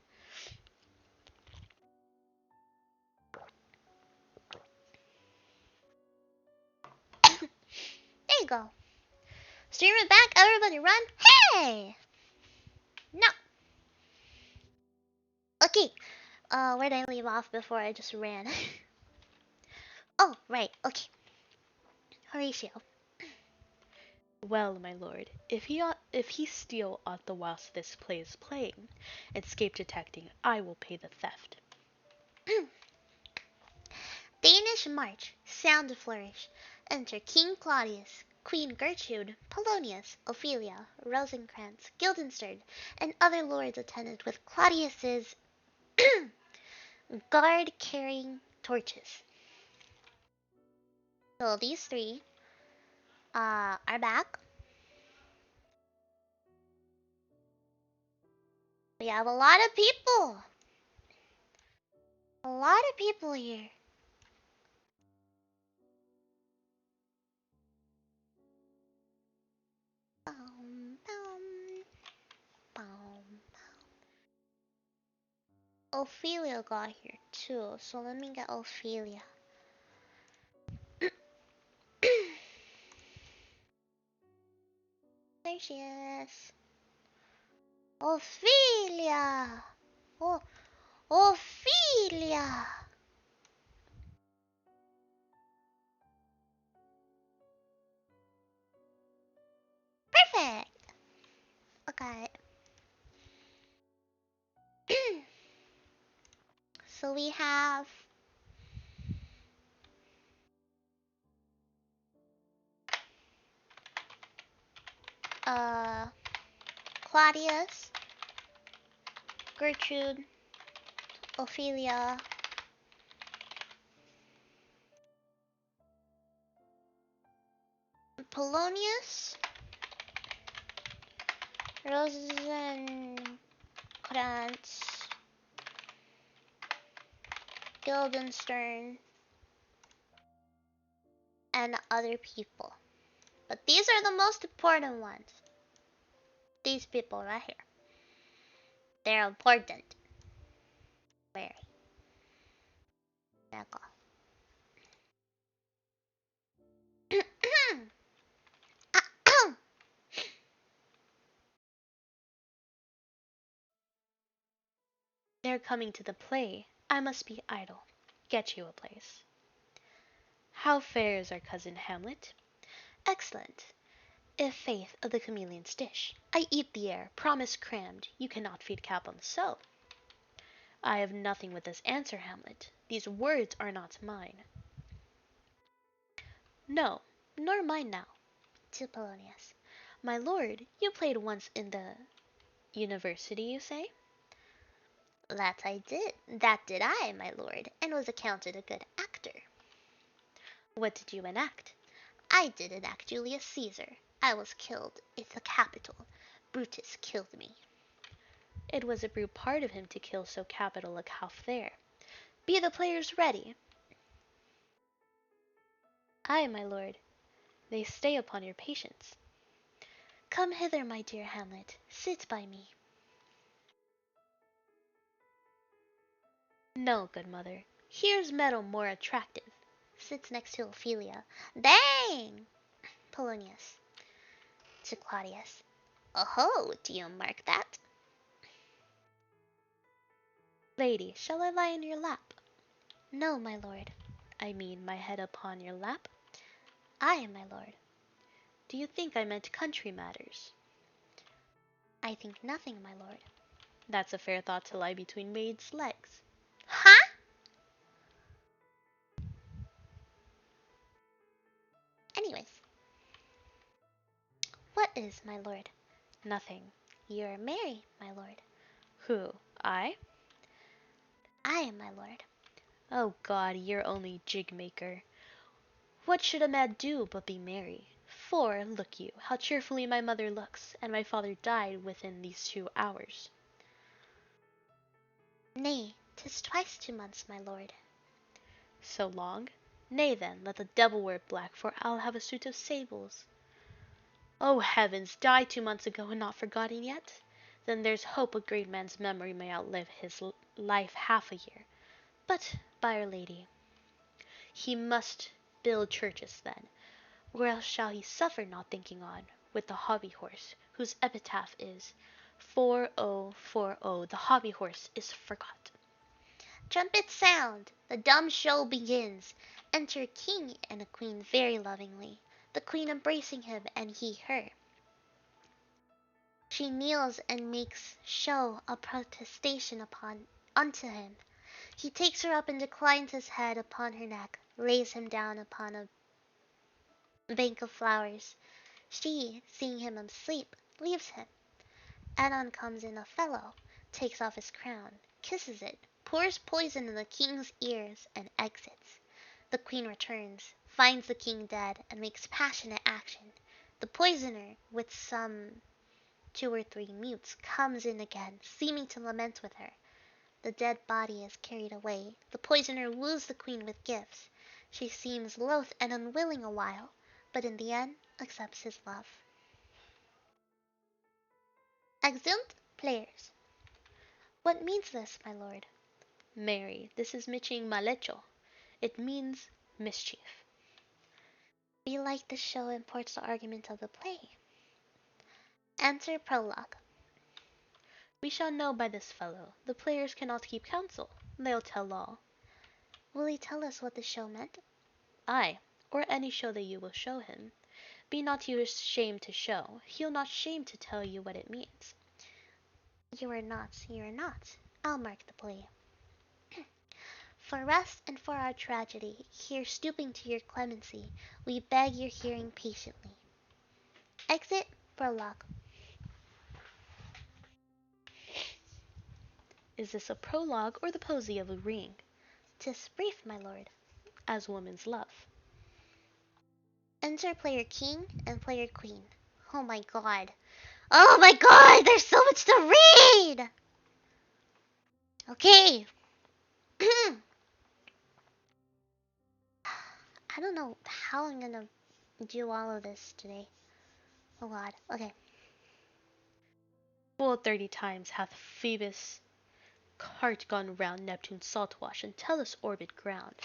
There you go. Stream it back. Everybody run. Hey! No. Okay. Where did I leave off before I just ran? Oh, right. Okay. Horatio. Well, my lord, if he steal aught the whilst this play is playing, and escape detecting, I will pay the theft. Danish march. Sound flourish. Enter King Claudius. Queen Gertrude, Polonius, Ophelia, Rosencrantz, Guildenstern, and other lords attended with Claudius's guard carrying torches. So these three are back. We have a lot of people. A lot of people here. Boom, boom, boom. Ophelia got here too, so let me get Ophelia. There she is. Ophelia! Oh, Ophelia! Perfect! Okay. So we have uh Claudius, Gertrude, Ophelia, Polonius, Rosencrantz, Guildenstern, and other people. But these are the most important ones. These people right here. They're important. Very. Neko. They're coming to the play. I must be idle. Get you a place. How fares our cousin Hamlet? Excellent. If faith of the chameleon's dish. I eat the air, promise crammed. You cannot feed Capon so. I have nothing with this answer, Hamlet. These words are not mine. No, nor mine now. To Polonius. My lord, you played once in the university, you say? That I did. That did I, my lord, and was accounted a good actor. What did you enact? I did enact Julius Caesar. I was killed in the Capitol. Brutus killed me. It was a brute part of him to kill so capital a calf there. Be the players ready? Ay, my lord, they stay upon your patience. Come hither, my dear Hamlet, sit by me. No, good mother, here's meadow more attractive. Sits next to Ophelia. Dang! Polonius. To Claudius. Oh, do you mark that? Lady, shall I lie in your lap? No, my lord. I mean my head upon your lap? Ay, my lord. Do you think I meant country matters? I think nothing, my lord. That's a fair thought to lie between maids' legs. Huh? Anyways. What is, my lord? Nothing. You're merry, my lord. Who, I? Ay, my lord. Oh God, you're only jig-maker. What should a man do but be merry? For, look you, how cheerfully my mother looks, and my father died within these 2 hours. Nay, 'tis twice 2 months, my lord. So long? Nay then, let the devil wear black, for I'll have a suit of sables. Oh heavens, died 2 months ago and not forgotten yet? Then there's hope a great man's memory may outlive his life half a year. But, by Our Lady, he must build churches then, or else shall he suffer not thinking on, with the hobby horse, whose epitaph is 4040, the hobby horse is forgot. Trumpets sound. The dumb show begins. Enter king and a queen very lovingly, the queen embracing him and he her. She kneels and makes show a protestation unto him. He takes her up and declines his head upon her neck, lays him down upon a bank of flowers. She, seeing him asleep, leaves him. Anon comes in Othello, takes off his crown, kisses it, pours poison in the king's ears, and exits. The queen returns, finds the king dead, and makes passionate action. The poisoner, with some 2 or 3 mutes, comes in again, seeming to lament with her. The dead body is carried away. The poisoner woos the queen with gifts. She seems loath and unwilling a while, but in the end accepts his love. Exeunt players. What means this, my lord? Mary, this is miching malecho. It means mischief. Belike the show imports the argument of the play. Enter prologue. We shall know by this fellow. The players cannot keep counsel. They'll tell all. Will he tell us what the show meant? Ay, or any show that you will show him. Be not you ashamed to show. He'll not shame to tell you what it means. You are not, you are not. I'll mark the play. For rest and for our tragedy, here stooping to your clemency, we beg your hearing patiently. Exit prologue. Is this a prologue or the posy of a ring? 'Tis brief, my lord. As woman's love. Enter player king and player queen. Oh my god. Oh my god, there's so much to read! Okay. I don't know how I'm gonna do all of this today. Oh god. Okay. Full 30 times hath Phoebus' cart gone round Neptune's salt wash and Tellus' orbit ground.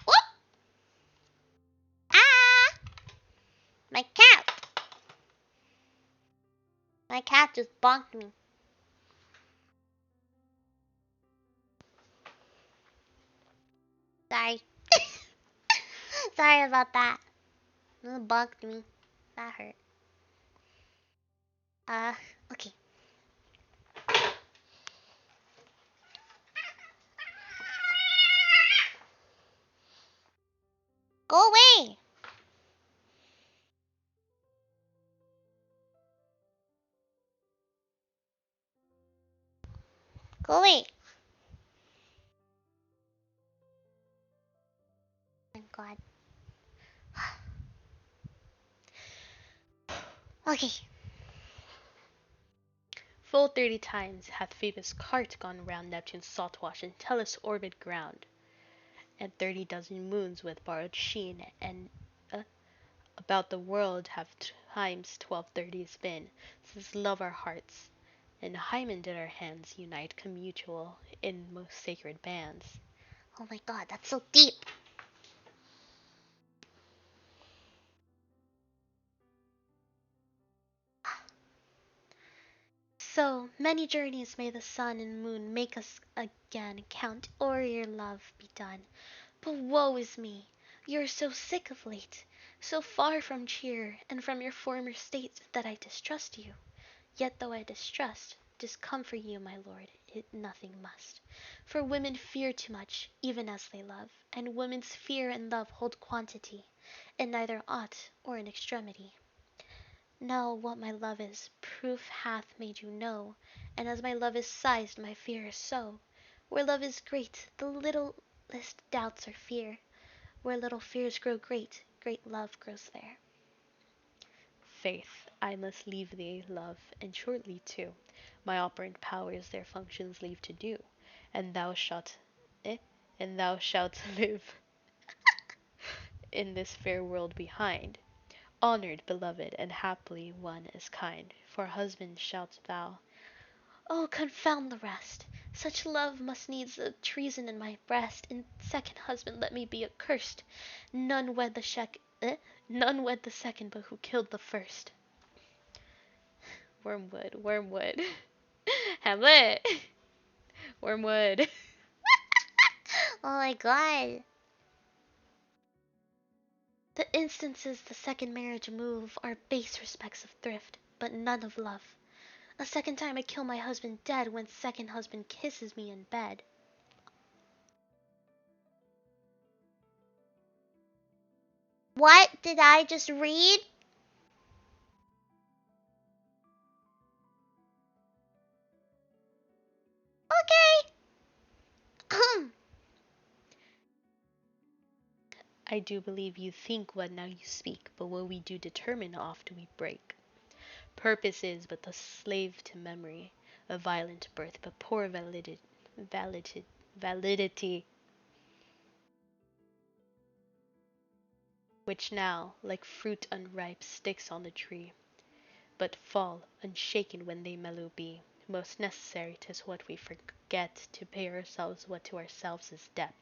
Whoop! Ah! My cat! My cat just bonked me. Sorry. Sorry about that. It bugged me. That hurt. Okay. Go away! Go away! Oh my god. Okay. Full 30 times hath Phoebus' cart gone round Neptune's salt wash and Tellus' orbit ground. And 30 dozen moons with borrowed sheen and about the world have times 1230s been, since love our hearts, and Hymen did our hands unite commutual in most sacred bands. Oh my god, that's so deep. So many journeys may the sun and moon make us again count, or your love be done. But woe is me! You are so sick of late, so far from cheer, and from your former state, that I distrust you. Yet though I discomfort you, my lord, it nothing must. For women fear too much, even as they love, and women's fear and love hold quantity, in neither aught or in extremity. Now what my love is, proof hath made you know, and as my love is sized, my fear is so. Where love is great, the littlest doubts are fear. Where little fears grow great, great love grows there. Faith, I must leave thee, love, and shortly too. My operant powers their functions leave to do, and thou shalt, and thou shalt live in this fair world behind. Honored, beloved, and haply one as kind, for husband shalt thou. Oh, confound the rest! Such love must needs a treason in my breast. In second husband let me be accursed. None wed the second, but who killed the first. Wormwood, wormwood. Hamlet! Wormwood. Oh my god. The instances the second marriage move are base respects of thrift, but none of love. A second time I kill my husband dead when second husband kisses me in bed. What did I just read? Okay. I do believe you think what now you speak, but what we do determine how oft we break. Purpose is but the slave to memory, a violent birth, but poor validity, which now, like fruit unripe, sticks on the tree, but fall unshaken when they mellow be. Most necessary 'tis what we forget, to pay ourselves what to ourselves is debt.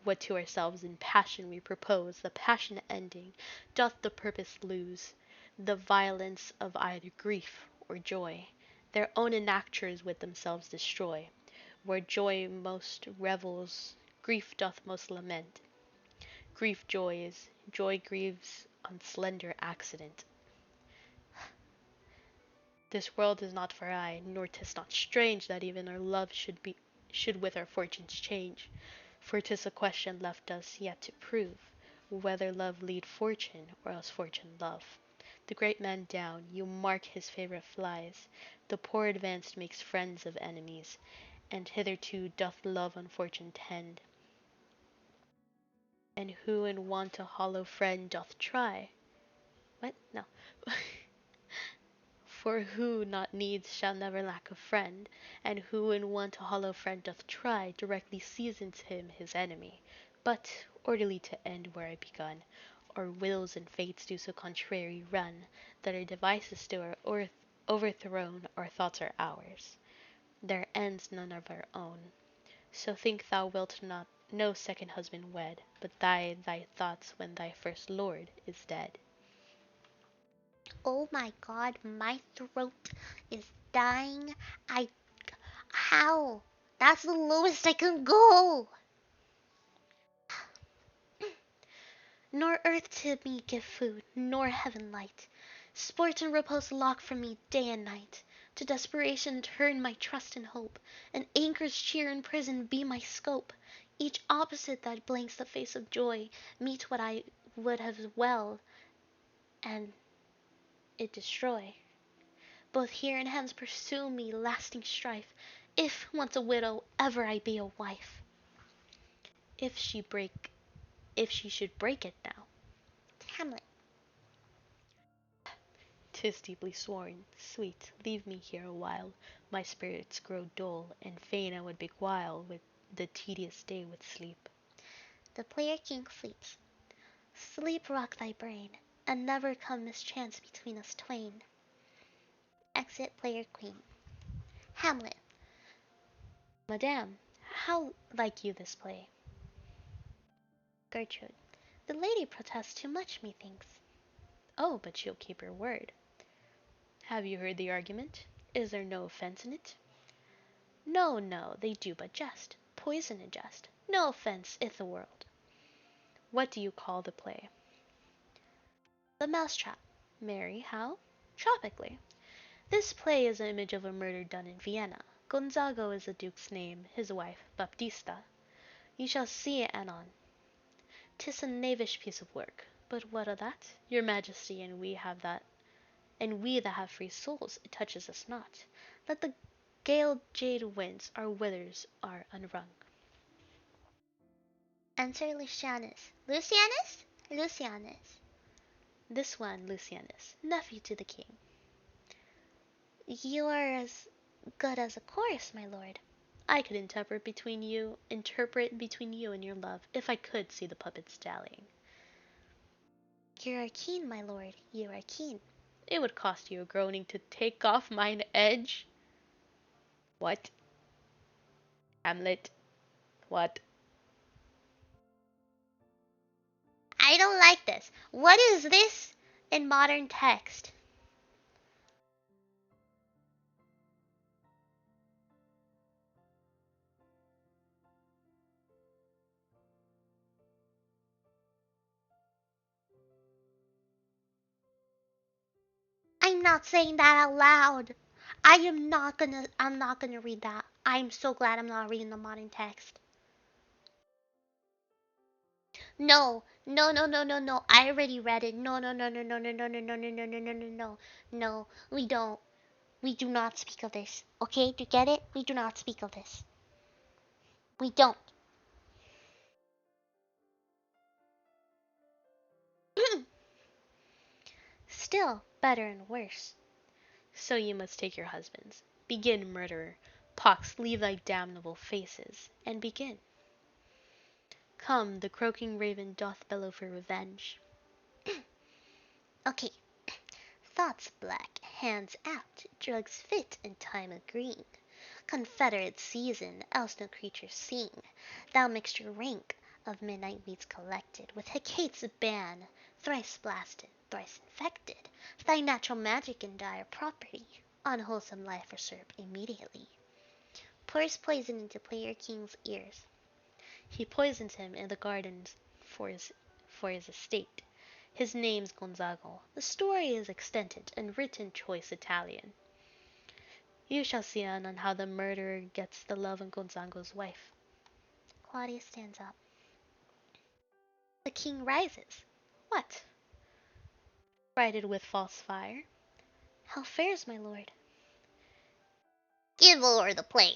What to ourselves in passion we propose, the passion ending, doth the purpose lose, the violence of either grief or joy. Their own enactures with themselves destroy. Where joy most revels, grief doth most lament. Grief joys, joy grieves on slender accident. This world is not for aye, nor 'tis not strange that even our love should with our fortunes change. For 'tis a question left us yet to prove, whether love lead fortune, or else fortune love. The great man down, you mark his favourite flies, the poor advanced makes friends of enemies, and hitherto doth love on fortune tend. And who in want a hollow friend doth try, what? No. For who not needs shall never lack a friend, and who in want a hollow friend doth try, directly seasons him his enemy. But, orderly to end where I begun, our wills and fates do so contrary run, that our devices still are overthrown, our thoughts are ours, their ends none of our own. So think thou wilt not no second husband wed, but thy thoughts when thy first lord is dead. Oh my god, my throat is dying. I. How? That's the lowest I can go. Nor earth to me give food, nor heaven light. Sport and repose lock from me day and night. To desperation turn my trust and hope, and anchor's cheer in prison be my scope. Each opposite that blanks the face of joy meet what I would have well, and it destroy. Both here and hence pursue me lasting strife, if once a widow, ever I be a wife. If she break if she should break it now, Hamlet. 'tis deeply sworn. Sweet, leave me here awhile. My spirits grow dull, and fain I would beguile with the tedious day with sleep. The player king sleeps. Sleep rock thy brain, and never come mischance between us twain. Exit player queen. Hamlet. Madame, how like you this play? Gertrude. The lady protests too much, methinks. Oh, but she'll keep her word. Have you heard the argument? Is there no offence in it? No, no, they do but jest. Poison a jest. No offence i'th the world. What do you call the play? The mousetrap. Mary, how? Tropically. This play is an image of a murder done in Vienna. Gonzago is the duke's name, his wife, Baptista. You shall see it anon. 'Tis a knavish piece of work, but what o' that? Your majesty and we have that, and we that have free souls, it touches us not. Let the gale jade winds, our withers are unwrung. Enter Lucianus. Lucianus? Lucianus. This one, Lucianus, nephew to the king. You are as good as a chorus, my lord. I could interpret between you and your love, if I could see the puppets dallying. You are keen, my lord, you are keen. It would cost you a groaning to take off mine edge. What? Hamlet? What? I don't like this. What is this in modern text? I'm not saying that out loud. I'm not gonna read that. I'm so glad I'm not reading the modern text. No, no, no, no, no, no. I already read it. No, no, no, no, no, no, no, no, no, no, no, no, no, no, no. No, we don't. We do not speak of this. Okay, do you get it? We do not speak of this. We don't. Still, better and worse. So you must take your husbands. Begin, murderer. Pox, leave thy damnable faces, and begin. Come, the croaking raven doth bellow for revenge. Okay. Thoughts black, hands out, drugs fit and time agreeing. Confederate season, else no creature sing. Thou mixture rank of midnight weeds collected, with Hecate's ban, thrice blasted, thrice infected. Thy natural magic and dire property, unwholesome life usurp immediately. Pours poison into player king's ears. He poisons him in the gardens for his estate. His name's Gonzago. The story is extended and written choice Italian. You shall see anon how the murderer gets the love of Gonzago's wife. Claudia stands up. The king rises. What? Brighted with false fire. How fares my lord? Give o'er the play.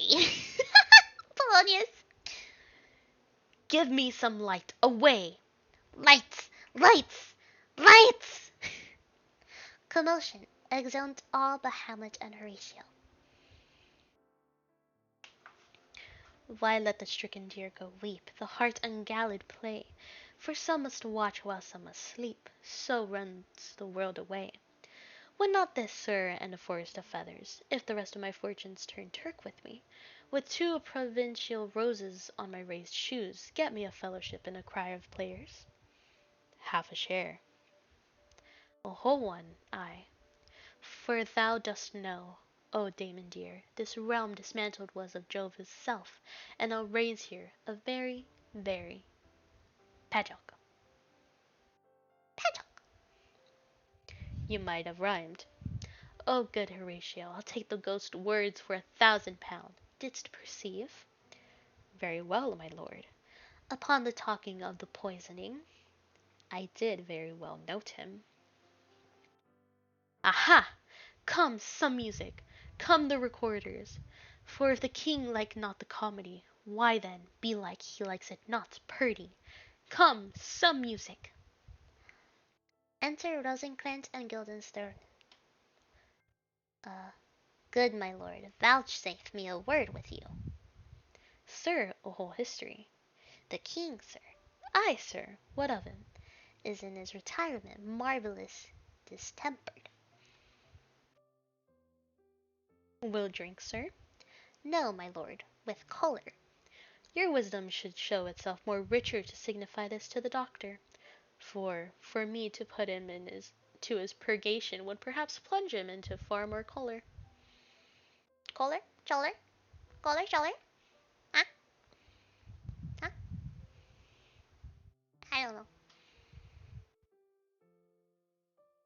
Polonius. Give me some light. Away! Lights! Lights! Lights! Commotion exhumed all but Hamlet and Horatio. Why let the stricken deer go weep, the heart ungalled play? For some must watch while some must sleep, so runs the world away. Would not this, sir, and a forest of feathers, if the rest of my fortunes turn Turk with me, with 2 provincial roses on my raised shoes, get me a fellowship in a cry of players? Half a share. A whole one, I. For thou dost know, O Damon dear, this realm dismantled was of Jove's self, and I'll raise here a very, very padlock. Paddock. You might have rhymed. O good Horatio, I'll take the ghost words for 1,000 pound. Didst perceive? Very well, my lord. Upon the talking of the poisoning, I did very well note him. Aha! Come, some music! Come the recorders! For if the king like not the comedy, why then, belike he likes it not purdy. Come, some music! Enter Rosencrantz and Guildenstern. Good my lord, vouchsafe me a word with you. Sir, a whole history. The king, sir, Ay, sir, what of him? is in his retirement marvellous distempered. Will drink, sir? No, my lord, with choler. Your wisdom should show itself more richer to signify this to the doctor. For me to put him to his purgation would perhaps plunge him into far more choler. Choler? Choler? Choler? Choler? Huh? Huh? I don't know.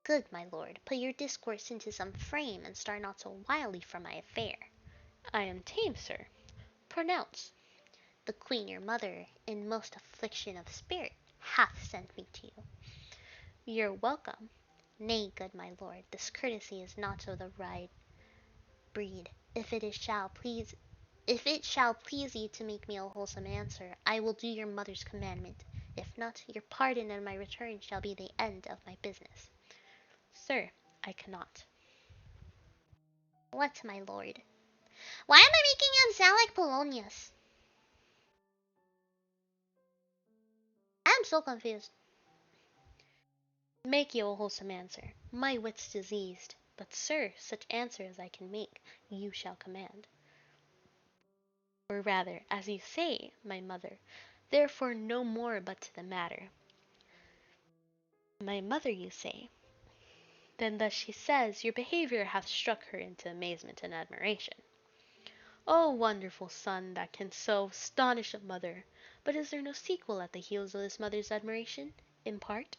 Good my lord, put your discourse into some frame, and start not so wildly from my affair. I am tame, sir. Pronounce. The queen your mother, in most affliction of spirit, hath sent me to you. You're welcome. Nay, good my lord, this courtesy is not of the right breed. If it shall please you to make me a wholesome answer, I will do your mother's commandment. If not, your pardon and my return shall be the end of my business. Sir, I cannot. What, my lord? Why am I making him sound like Polonius? I'm so confused. Make you a wholesome answer. My wit's diseased. But, sir, such answer as I can make, you shall command. Or rather, as you say, my mother, therefore no more but to the matter. My mother, you say? Then thus she says, your behaviour hath struck her into amazement and admiration. O wonderful son that can so astonish a mother! But is there no sequel at the heels of this mother's admiration? Impart.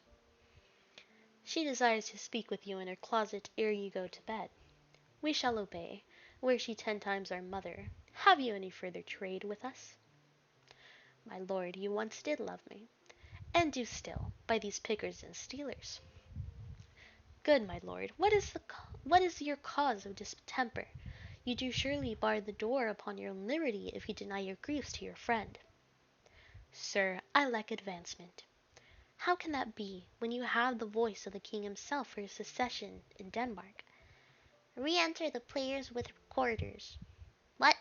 She desires to speak with you in her closet ere you go to bed. We shall obey, were she 10 times our mother. Have you any further trade with us? My lord, you once did love me, and do still, by these pickers and stealers. Good, my lord, what is your cause of distemper? You do surely bar the door upon your own liberty if you deny your griefs to your friend. Sir, I lack advancement. How can that be, when you have the voice of the king himself for your secession in Denmark? Re-enter the players with recorders. What?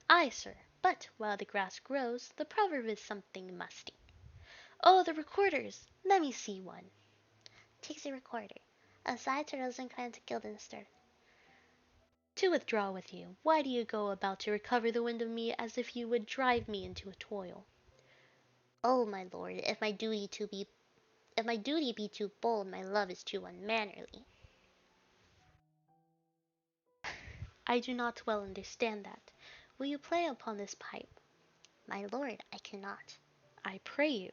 Aye, sir, but while the grass grows, the proverb is something musty. Oh, the recorders! Let me see one. Takes a recorder. Aside to Rosencrantz and Guildenstern. To withdraw with you, why do you go about to recover the wind of me as if you would drive me into a toil? Oh, my lord, if my duty be too bold, my love is too unmannerly. I do not well understand that. Will you play upon this pipe? My lord, I cannot. I pray you.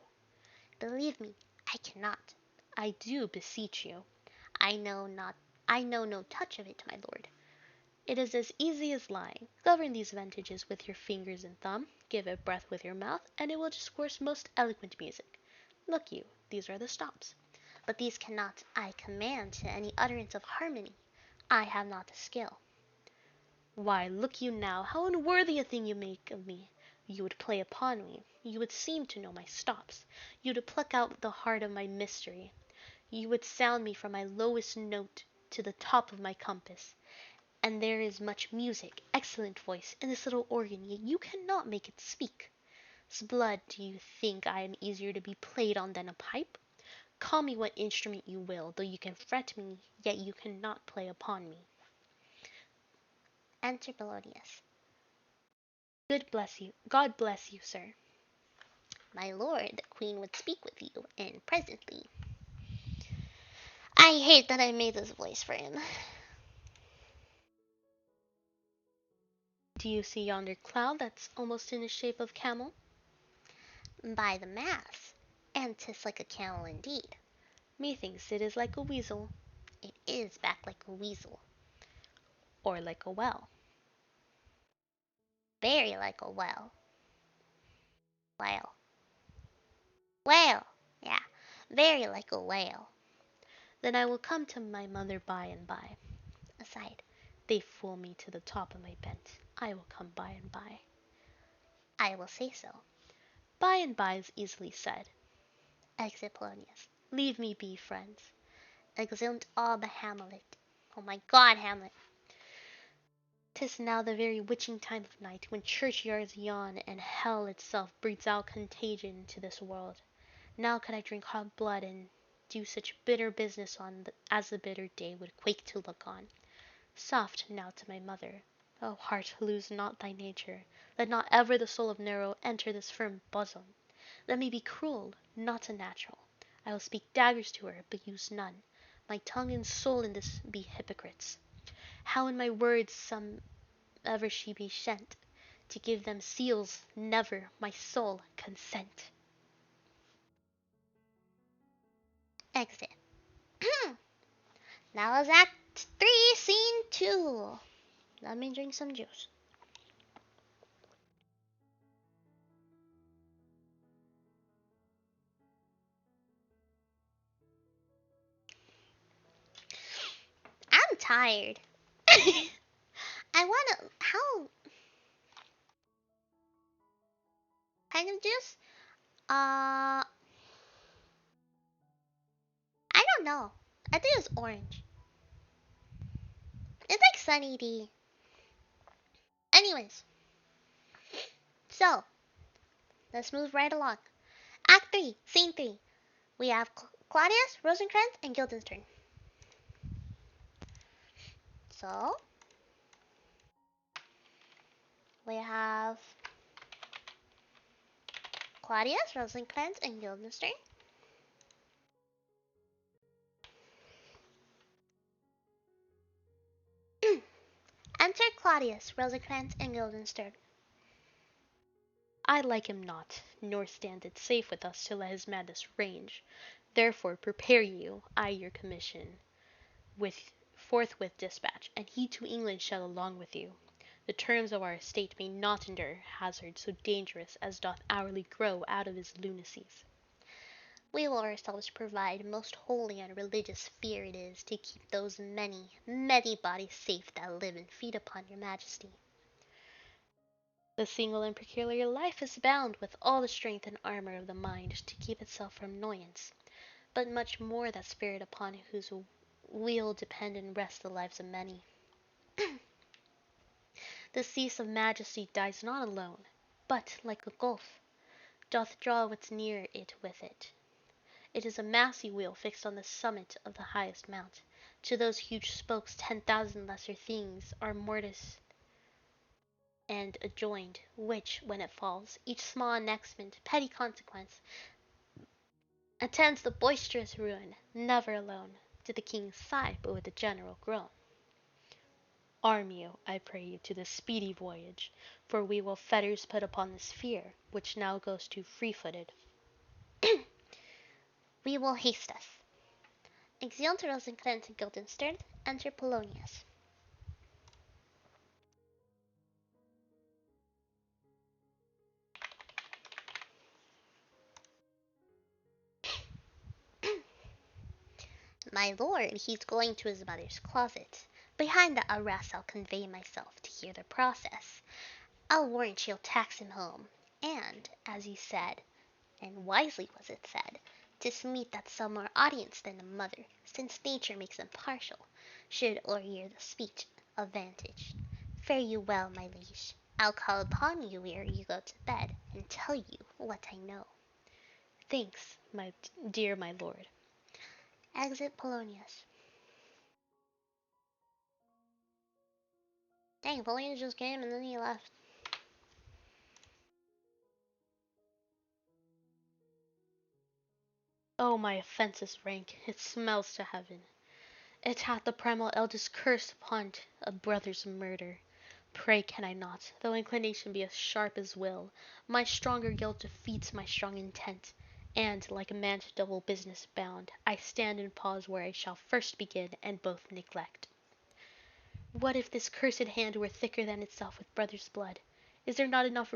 Believe me, I cannot. I do beseech you. I know no touch of it, my lord. It is as easy as lying. Govern these ventages with your fingers and thumb, give it breath with your mouth, and it will discourse most eloquent music. Look you, these are the stops. But these cannot I command to any utterance of harmony. I have not the skill. Why, look you now, how unworthy a thing you make of me. You would play upon me. You would seem to know my stops. You would pluck out the heart of my mystery. You would sound me from my lowest note to the top of my compass. And there is much music, excellent voice, in this little organ, yet you cannot make it speak. 'Sblood, do you think I am easier to be played on than a pipe? Call me what instrument you will, though you can fret me, yet you cannot play upon me. Enter Polonius. God bless you, sir. My lord, the queen would speak with you, and presently. I hate that I made this voice for him. Do you see yonder cloud that's almost in the shape of camel? By the mass, and 'tis like a camel indeed. Methinks it is like a weasel. It is backed like a weasel. Or like a well. Very like a whale. Whale. Whale! Yeah, very like a whale. Then I will come to my mother by and by. Aside. They fool me to the top of my bent. I will come by and by. I will say so. By and by is easily said. Exit Polonius. Leave me be, friends. Exeunt all but Hamlet. Oh my god, Hamlet. 'Tis now the very witching time of night, when churchyards yawn, and hell itself breathes out contagion to this world. Now could I drink hot blood, and do such bitter business on as the bitter day would quake to look on. Soft now to my mother. O heart, lose not thy nature. Let not ever the soul of Nero enter this firm bosom. Let me be cruel, not unnatural. I will speak daggers to her, but use none. My tongue and soul in this be hypocrites. How in my words some ever she be shent, to give them seals, never, my soul, consent. Exit. Now is Act 3, Scene 2. Let me drink some juice. I'm tired. I wanna. How kind of juice? I don't know. I think it's orange. It's like Sunny D. Anyways, so let's move right along. Act 3, Scene 3. We have Claudius, Rosencrantz, and Guildenstern. So we have Claudius, Rosencrantz, and Guildenstern. Enter Claudius, Rosencrantz, and Guildenstern. I like him not, nor stand it safe with us to let his madness range. Therefore prepare you, I your commission, with forthwith dispatch, and he to England shall along with you. The terms of our estate may not endure hazard so dangerous as doth hourly grow out of his lunacies. We will ourselves provide, most holy and religious fear it is to keep those many, many bodies safe that live and feed upon your majesty. The single and peculiar life is bound with all the strength and armor of the mind to keep itself from annoyance, but much more that spirit upon whose will depend and rest the lives of many. The cease of majesty dies not alone, but, like a gulf, doth draw what's near it with it. It is a massy wheel fixed on the summit of the highest mount. To those huge spokes 10,000 lesser things are mortised and adjoined, which, when it falls, each small annexment, petty consequence, attends the boisterous ruin, never alone did the king sigh, but with a general groan. Arm you, I pray you, to this speedy voyage, for we will fetters put upon this fear, which now goes too free-footed. We will haste us. Exeunt Rosencrantz and Guildenstern. Enter Polonius. My lord, he's going to his mother's closet. Behind the arras I'll convey myself to hear the process. I'll warrant she'll tax him home, and, as you said, and wisely was it said, 'tis meet that some more audience than the mother, since nature makes them partial, should o'erhear the speech of vantage. Fare you well, my liege. I'll call upon you ere you go to bed, and tell you what I know. Thanks, my dear my lord. Exit Polonius. Dang, Polonius just came and then he left. Oh, my offence is rank, it smells to heaven. It hath the primal eldest curse upon't a brother's murder. Pray can I not, though inclination be as sharp as will, my stronger guilt defeats my strong intent, and, like a man to double business bound, I stand and pause where I shall first begin, and both neglect. What if this cursed hand were thicker than itself with brother's blood? Is there not enough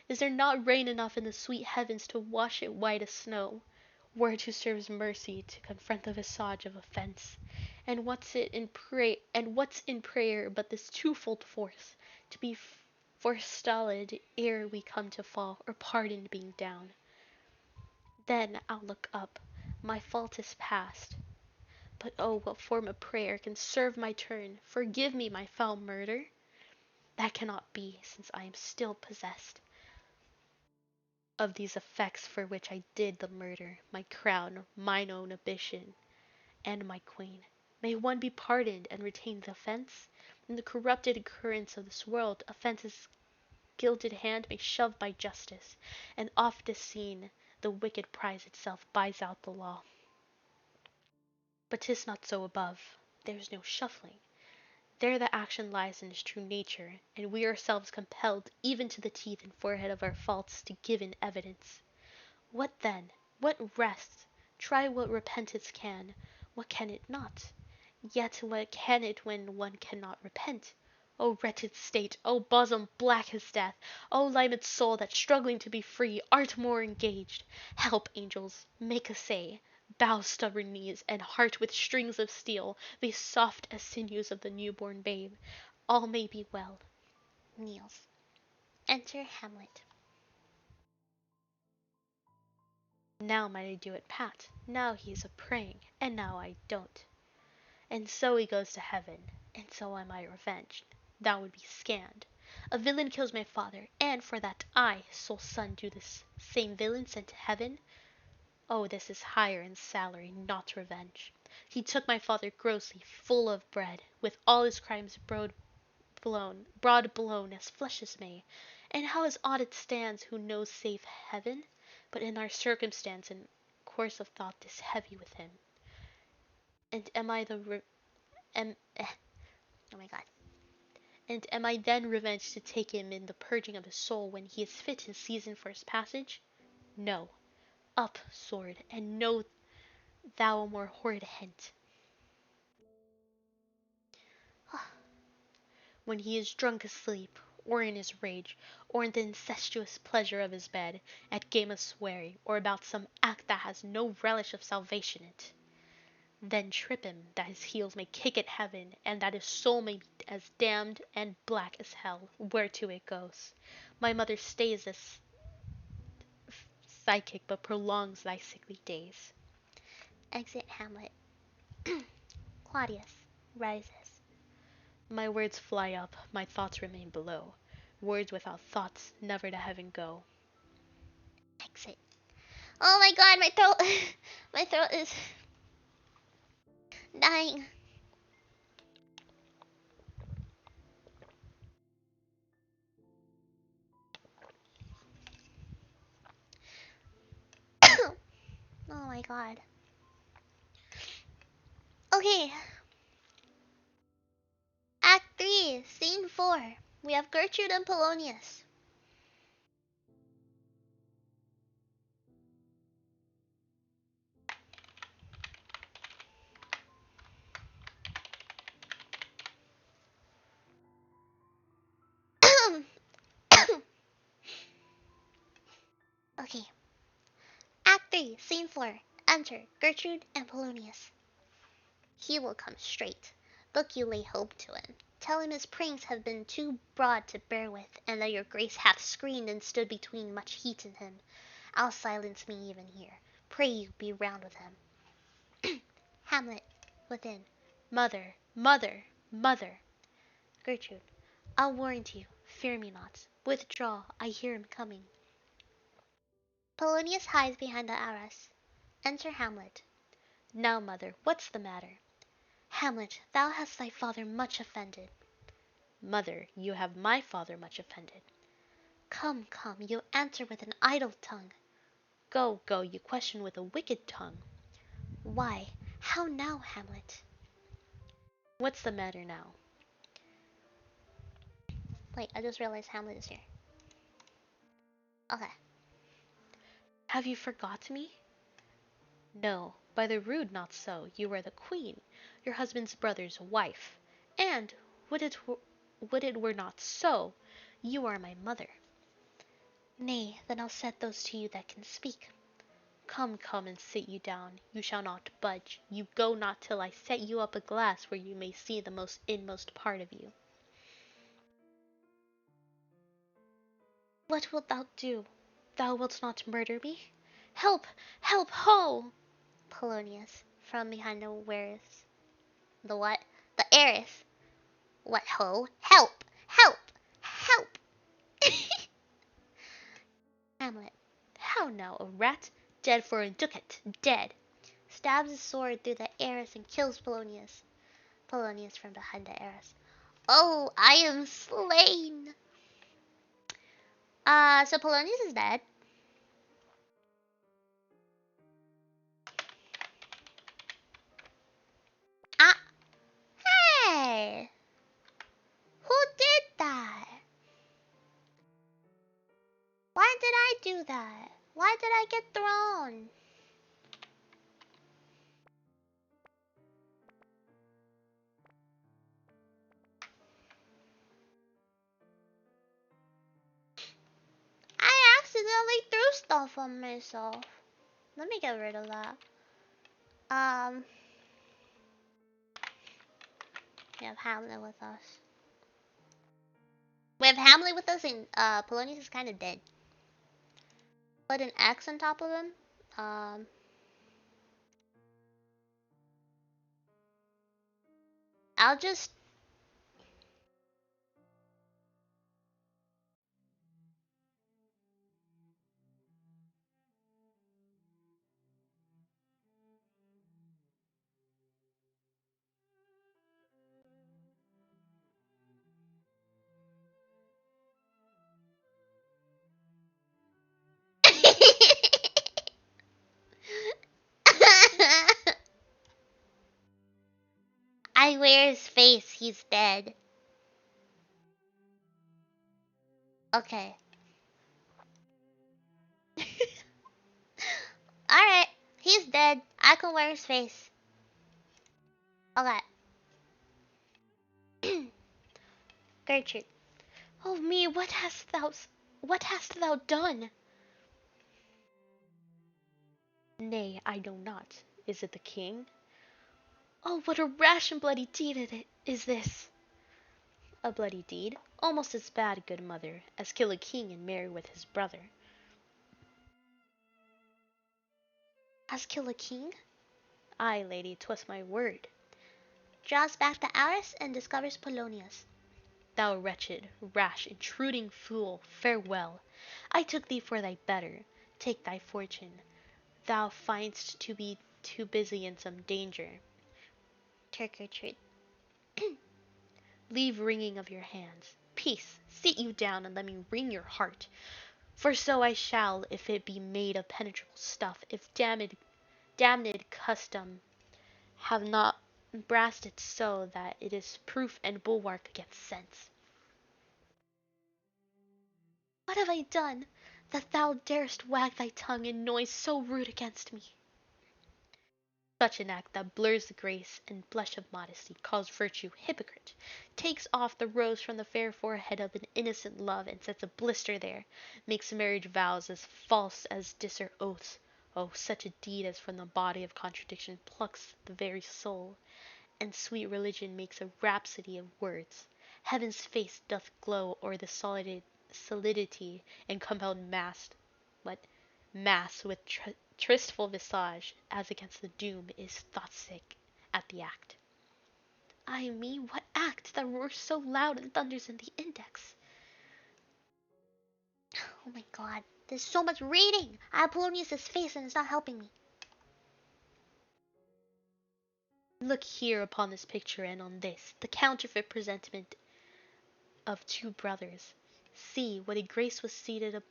is there not rain enough in the sweet heavens to wash it white as snow? Word who serves mercy to confront the visage of offence. And what's in prayer but this twofold force, to be forestalled ere we come to fall, or pardoned being down. Then I'll look up. My fault is past. But oh, what form of prayer can serve my turn? Forgive me my foul murder. That cannot be, since I am still possessed of these effects for which I did the murder, my crown, mine own ambition, and my queen. May one be pardoned and retain the offence? In the corrupted currents of this world, offence's gilded hand may shove by justice, and oftest seen, the wicked prize itself buys out the law. But 'tis not so above. There's no shuffling. There the action lies in its true nature, and we ourselves compelled, even to the teeth and forehead of our faults, to give in evidence. What then? What rests? Try what repentance can. What can it not? Yet what can it when one cannot repent? O wretched state! O bosom black as death! O limed soul that, struggling to be free, art more engaged! Help, angels! Make essay! Bow stubborn knees, and heart with strings of steel, be soft as sinews of the new-born babe. All may be well. Kneels. Enter Hamlet. Now might I do it pat, now he is a-praying, and now I don't. And so he goes to heaven, and so am I revenged. Thou would be scanned. A villain kills my father, and for that I, sole son, do this same villain sent to heaven. Oh, this is higher in salary, not revenge. He took my father grossly, full of bread, with all his crimes broad blown, as flesh is may. And how as odd it stands, who knows save heaven? But in our circumstance and course of thought 'tis heavy with him. And am I Oh my god. And am I then revenged to take him in the purging of his soul when he is fit his season for his passage? No. Up, sword, and know thou a more horrid hint. when he is drunk asleep, or in his rage, or in the incestuous pleasure of his bed, at game of swearing, or about some act that has no relish of salvation in't. Then trip him, that his heels may kick at heaven, and that his soul may be as damned and black as hell, whereto it goes. My mother stays this psychic, but prolongs thy sickly days. Exit Hamlet. Claudius rises. My words fly up, my thoughts remain below. Words without thoughts never to heaven go. Exit. Oh my god, my throat. My throat is dying. Oh my god. Okay. Act 3, Scene 4. We have Gertrude and Polonius. Okay. Act 3, Scene 4. Enter Gertrude and Polonius. He will come straight. Look you lay hope to him. Tell him his pranks have been too broad to bear with, and that your grace hath screened and stood between much heat and him. I'll silence me even here. Pray you be round with him. Hamlet, within. Mother, mother, mother. Gertrude, I'll warrant you. Fear me not. Withdraw, I hear him coming. Polonius hides behind the arras. Enter Hamlet. Now, mother, what's the matter? Hamlet, thou hast thy father much offended. Mother, you have my father much offended. Come, come, you answer with an idle tongue. Go, go, you question with a wicked tongue. Why, how now, Hamlet? What's the matter now? Wait, I just realized Hamlet is here. Okay. Have you forgot me? No, by the rood not so, you are the queen, your husband's brother's wife, and, would it were not so, you are my mother. Nay, then I'll set those to you that can speak. Come, come, and sit you down, you shall not budge, you go not till I set you up a glass where you may see the most inmost part of you. What wilt thou do? Thou wilt not murder me? Help! Help! Ho! Polonius, from behind the where's the what? The heiress. What ho? Help! Help! Help! Hamlet. How now, a rat? Dead for a ducat, dead. Stabs his sword through the heiress and kills Polonius. Polonius from behind the heiress. Oh, I am slain! So Polonius is dead. Ah, hey! Who did that? Why did I do that? Why did I get thrown? I accidentally threw stuff on myself. Let me get rid of that. We have Hamlet with us. We have Hamlet with us, and Polonius is kind of dead. Put an X on top of him. I'll just. I wear his face. He's dead. Okay. Alright. He's dead. I can wear his face. Okay. Gertrude. Oh me, what hast thou done? Nay, I know not. Is it the king? Oh, what a rash and bloody deed is this! A bloody deed? Almost as bad, good mother, as kill a king and marry with his brother. As kill a king? Ay, lady, 'twas my word. Draws back the arras and discovers Polonius. Thou wretched, rash, intruding fool, farewell. I took thee for thy better. Take thy fortune. Thou find'st to be too busy in some danger. Gertrude. Leave wringing of your hands. Peace, sit you down and let me wring your heart. For so I shall, if it be made of penetrable stuff, if damned custom have not brassed it so that it is proof and bulwark against sense. What have I done, that thou darest wag thy tongue in noise so rude against me? Such an act that blurs the grace and blush of modesty, calls virtue hypocrite, takes off the rose from the fair forehead of an innocent love, and sets a blister there, makes marriage vows as false as disser oaths. Oh, such a deed as from the body of contradiction plucks the very soul, and sweet religion makes a rhapsody of words. Heaven's face doth glow o'er the solidity and compelled mass with tristful visage, as against the doom, is thought-sick at the act. Ay me, what act that roars so loud and thunders in the index? Oh my god, there's so much reading! I have Polonius' face and it's not helping me. Look here upon this picture, and on this, the counterfeit presentment of two brothers. See, what a grace was seated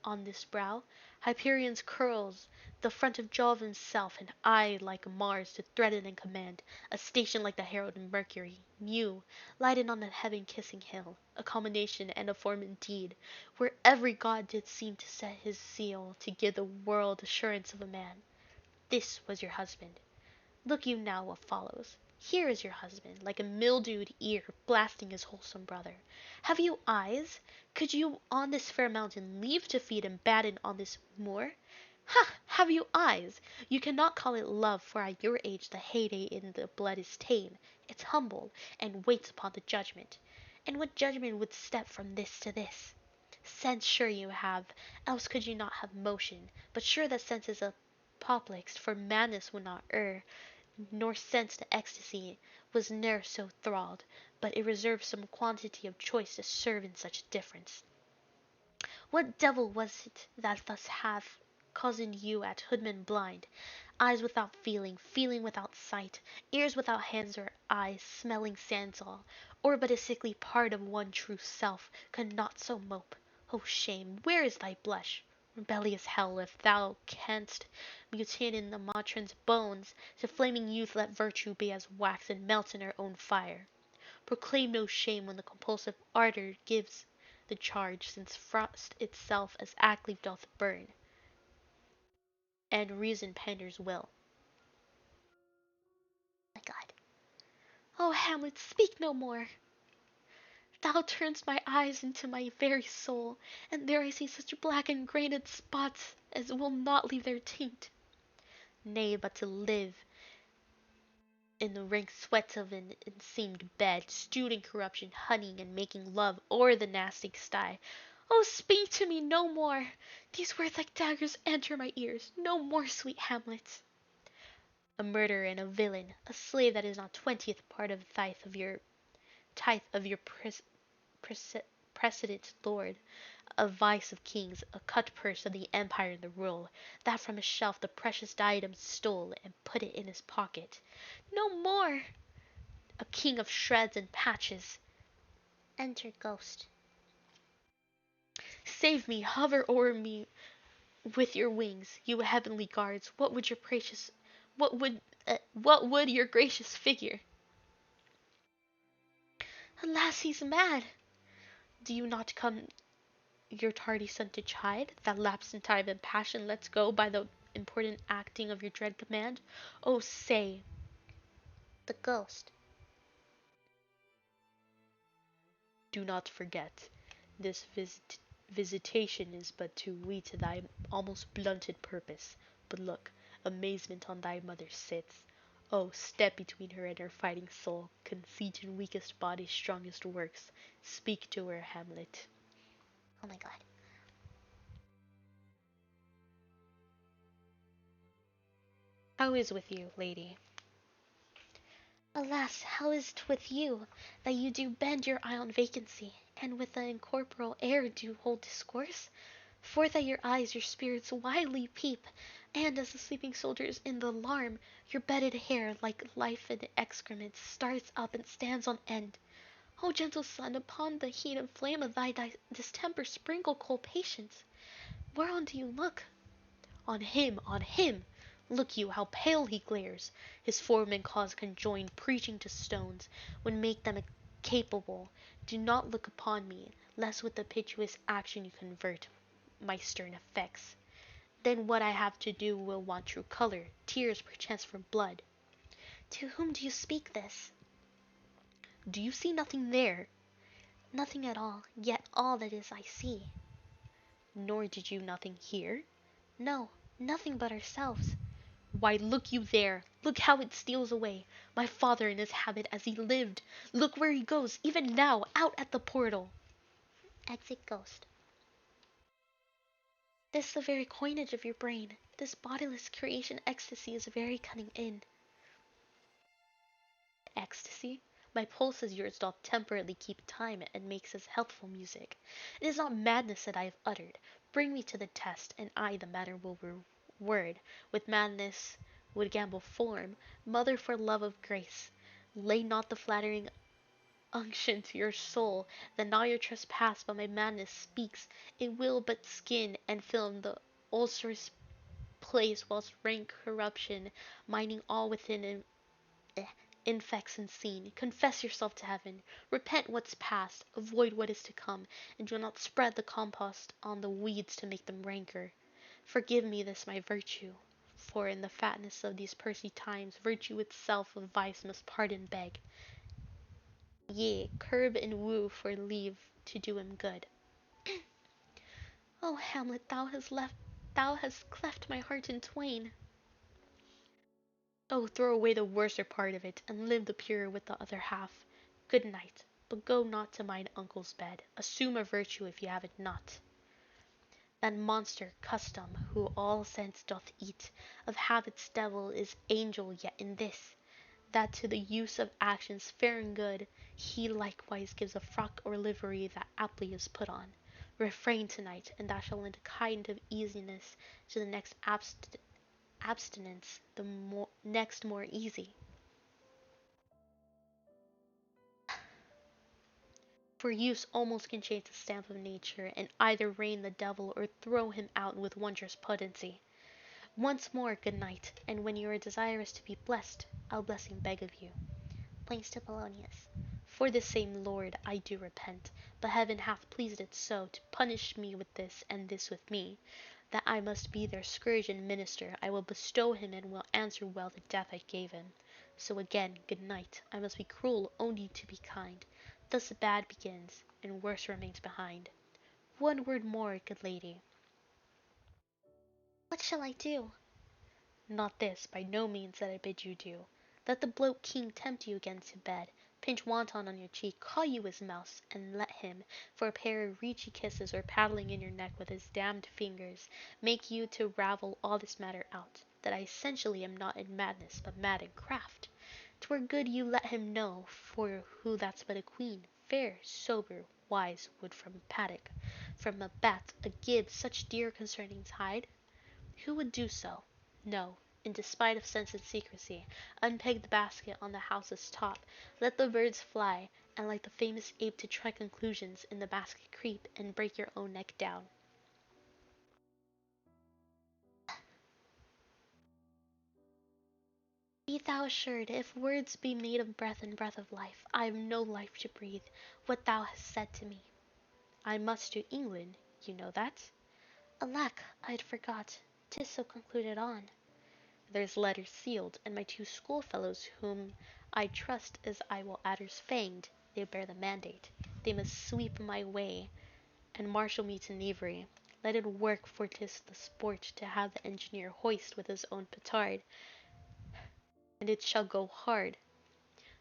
on this brow! Hyperion's curls, the front of Jove himself, an eye like Mars to threaten and command, a station like the herald Mercury, Mu, lighted on that heaven-kissing hill, a culmination and a form indeed, where every god did seem to set his seal to give the world assurance of a man. This was your husband. Look you now what follows. Here is your husband, like a mildewed ear, blasting his wholesome brother. Have you eyes? Could you on this fair mountain leave to feed and batten on this moor? Ha! Have you eyes? You cannot call it love, for at your age the heyday in the blood is tame. It's humble, and waits upon the judgment. And what judgment would step from this to this? Sense sure you have, else could you not have motion, but sure that sense is apoplexed, for madness would not err, nor sense to ecstasy was ne'er so thralled, but it reserved some quantity of choice to serve in such difference. What devil was it that thus hath cozened you at hoodman blind, eyes without feeling, feeling without sight, ears without hands or eyes, smelling sands all, or but a sickly part of one true self, could not so mope? O shame, where is thy blush? Rebellious hell, if thou canst mutate in the matron's bones, to flaming youth let virtue be as wax and melt in her own fire. Proclaim no shame when the compulsive ardor gives the charge, since frost itself as active doth burn, and reason panders will. My god. Oh, Hamlet, speak no more! Thou turn'st my eyes into my very soul, and there I see such black and grained spots as will not leave their taint. Nay, but to live in the rank sweat of an enseamed bed, stewed in corruption, honeying and making love o'er the nasty sty. Oh, speak to me no more! These words like daggers enter my ears. No more, sweet Hamlet. A murderer and a villain, a slave that is not 20th part of tithe of your precedent lord, a vice of kings, a cut-purse of the empire and the rule, that from his shelf the precious diadem stole, and put it in his pocket. No more! A king of shreds and patches. Enter Ghost. Save me, hover o'er me with your wings, you heavenly guards. What would your gracious figure? Alas, he's mad! Do you not come your tardy son to chide, that lapse in time and passion lets go by the important acting of your dread command? Oh, say, The Ghost. Do not forget, this visitation is but to weet thy almost blunted purpose. But look, amazement on thy mother sits. Oh, step between her and her fighting soul, conceit in weakest body, strongest works. Speak to her, Hamlet. Oh my god. How is with you, lady? Alas, how is't with you, that you do bend your eye on vacancy, and with an incorporeal air do hold discourse? Forth at your eyes your spirits widely peep, and as the sleeping soldiers in the alarm, your bedded hair, like life in excrement, starts up and stands on end. O gentle sun, upon the heat and flame of thy distemper sprinkle cold patience. Whereon do you look? On him, on him! Look you, how pale he glares! His form and cause conjoined, preaching to stones, would make them capable. Do not look upon me, lest with the piteous action you convert my stern effects. Then what I have to do will want true color, tears perchance for blood. To whom do you speak this? Do you see nothing there? Nothing at all, yet all that is I see. Nor did you nothing hear? No, nothing but ourselves. Why, look you there! Look how it steals away! My father in his habit as he lived! Look where he goes, even now, out at the portal! Exit ghost. This the very coinage of your brain. This bodiless creation ecstasy is very cunning in. Ecstasy? My pulse as yours doth temperately keep time, and makes as healthful music. It is not madness that I have uttered. Bring me to the test, and I the matter will reword. With madness would gamble form, mother for love of grace. Lay not the flattering unction to your soul, that now your trespass by my madness speaks. It will but skin and film the ulcerous place, whilst rank corruption, mining all within infects unseen. Confess yourself to heaven, repent what's past, avoid what is to come, and do not spread the compost on the weeds to make them ranker. Forgive me this my virtue, for in the fatness of these pursy times, virtue itself of vice must pardon beg. Yea, curb and woo for leave to do him good. Oh, Hamlet, thou hast cleft my heart in twain. Oh, throw away the worser part of it, and live the purer with the other half. Good night, but go not to mine uncle's bed. Assume a virtue if ye have it not. That monster, custom, who all sense doth eat, of habits devil is angel yet in this, that to the use of actions fair and good, he likewise gives a frock or livery that aptly is put on. Refrain tonight, and thou shalt lend a kind of easiness to the next abstinence, the next more easy. For use almost can change the stamp of nature, and either rein the devil or throw him out with wondrous potency. Once more, good night, and when you are desirous to be blessed, I'll blessing beg of you. Points to Polonius. For this same Lord I do repent, but heaven hath pleased it so to punish me with this, and this with me, that I must be their scourge and minister. I will bestow him, and will answer well the death I gave him. So again, good night. I must be cruel only to be kind. Thus the bad begins, and worse remains behind. One word more, good lady. What shall I do? Not this, by no means, that I bid you do. Let the bloat king tempt you again to bed, pinch wanton on your cheek, call you his mouse, and let him, for a pair of reechy kisses, or paddling in your neck with his damned fingers, make you to ravel all this matter out, that I essentially am not in madness, but mad in craft. 'Twere good you let him know, for who that's but a queen, fair, sober, wise, would from paddock, from a bat, a gib, such dear concernings hide? Who would do so? No, in despite of sense and secrecy, unpeg the basket on the house's top, let the birds fly, and like the famous ape to try conclusions, in the basket creep, and break your own neck down. Be thou assured, if words be made of breath and breath of life, I have no life to breathe what thou hast said to me. I must to England, you know that? Alack, I'd forgot. 'Tis so concluded on. There's letters sealed, and my two schoolfellows, whom I trust as I will adders fanged, they bear the mandate. They must sweep my way, and marshal me to knavery. Let it work, for 'tis the sport to have the engineer hoist with his own petard, and it shall go hard.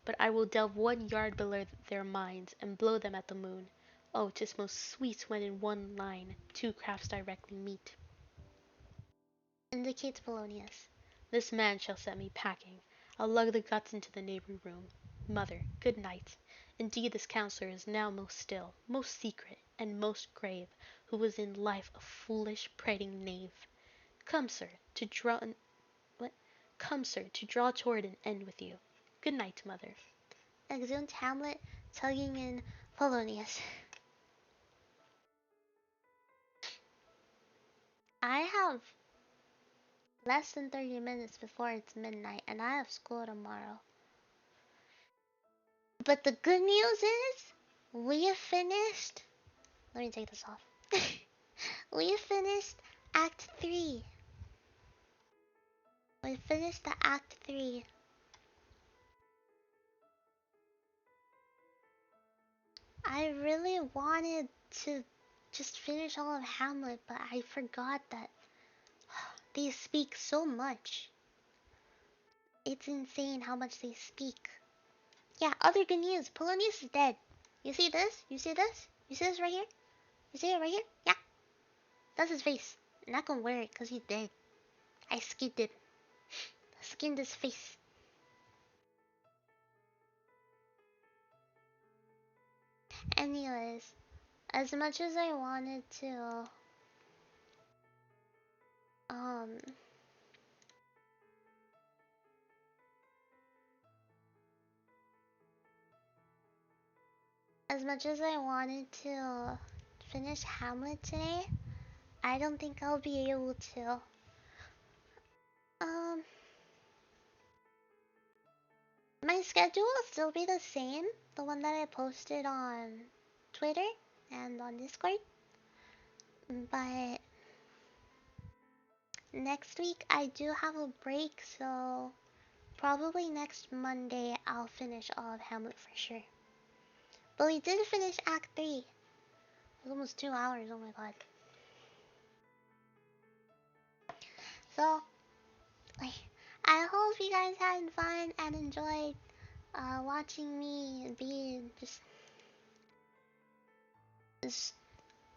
But I will delve 1 yard below their minds, and blow them at the moon. Oh, 'tis most sweet when in one line 2 crafts directly meet. Indicates Polonius. This man shall set me packing. I'll lug the guts into the neighboring room. Mother, good night. Indeed this counsellor is now most still, most secret, and most grave, who was in life a foolish, prating knave. Come, sir, to draw an what? Come, sir, to draw toward an end with you. Good night, mother. Exeunt Hamlet tugging in Polonius. I have less than 30 minutes before it's midnight, and I have school tomorrow. But the good news is, we have finished. Let me take this off. We have finished Act 3. We finished the Act 3. I really wanted to just finish all of Hamlet, but I forgot that they speak so much. It's insane how much they speak. Yeah, other good news. Polonius is dead. You see this? You see this? You see this right here? You see it right here? Yeah. That's his face. I'm not gonna wear it because he's dead. I skinned it. Skinned his face. Anyways, as much as I wanted to, um, as much as I wanted to finish Hamlet today, I don't think I'll be able to. Um, my schedule will still be the same, the one that I posted on Twitter and on Discord, but next week I do have a break, so probably next Monday I'll finish all of Hamlet for sure. But we did finish Act 3. It was almost 2 hours, oh my god. So, like, I hope you guys had fun and enjoyed watching me be just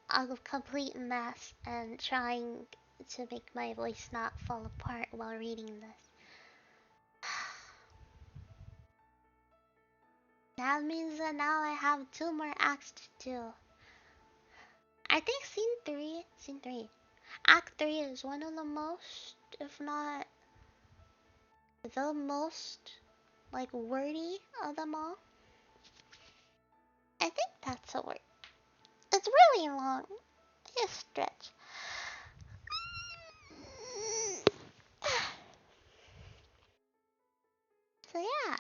a complete mess and trying to make my voice not fall apart while reading this. That means that now I have 2 more acts to do. I think scene 3, Act 3 is one of the most, if not the most, like, wordy of them all. I think that's a word. It's really long. It's stretch. So yeah,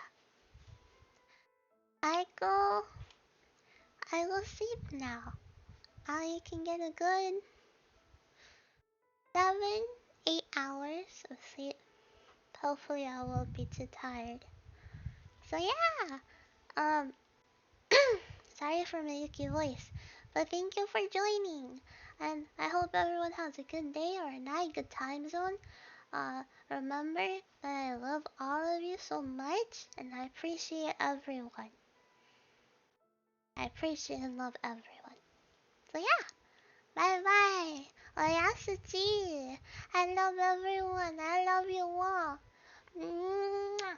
I go, I go sleep now. I can get a good 7, 8 hours of sleep. Hopefully I won't be too tired. So yeah, um, sorry for my yucky voice, but thank you for joining. And I hope everyone has a good day or a night, good time zone. Remember that I love all of you so much, and I appreciate everyone. I appreciate and love everyone. So yeah, bye bye. Oyasuchi. I love everyone. I love you all. Mwah.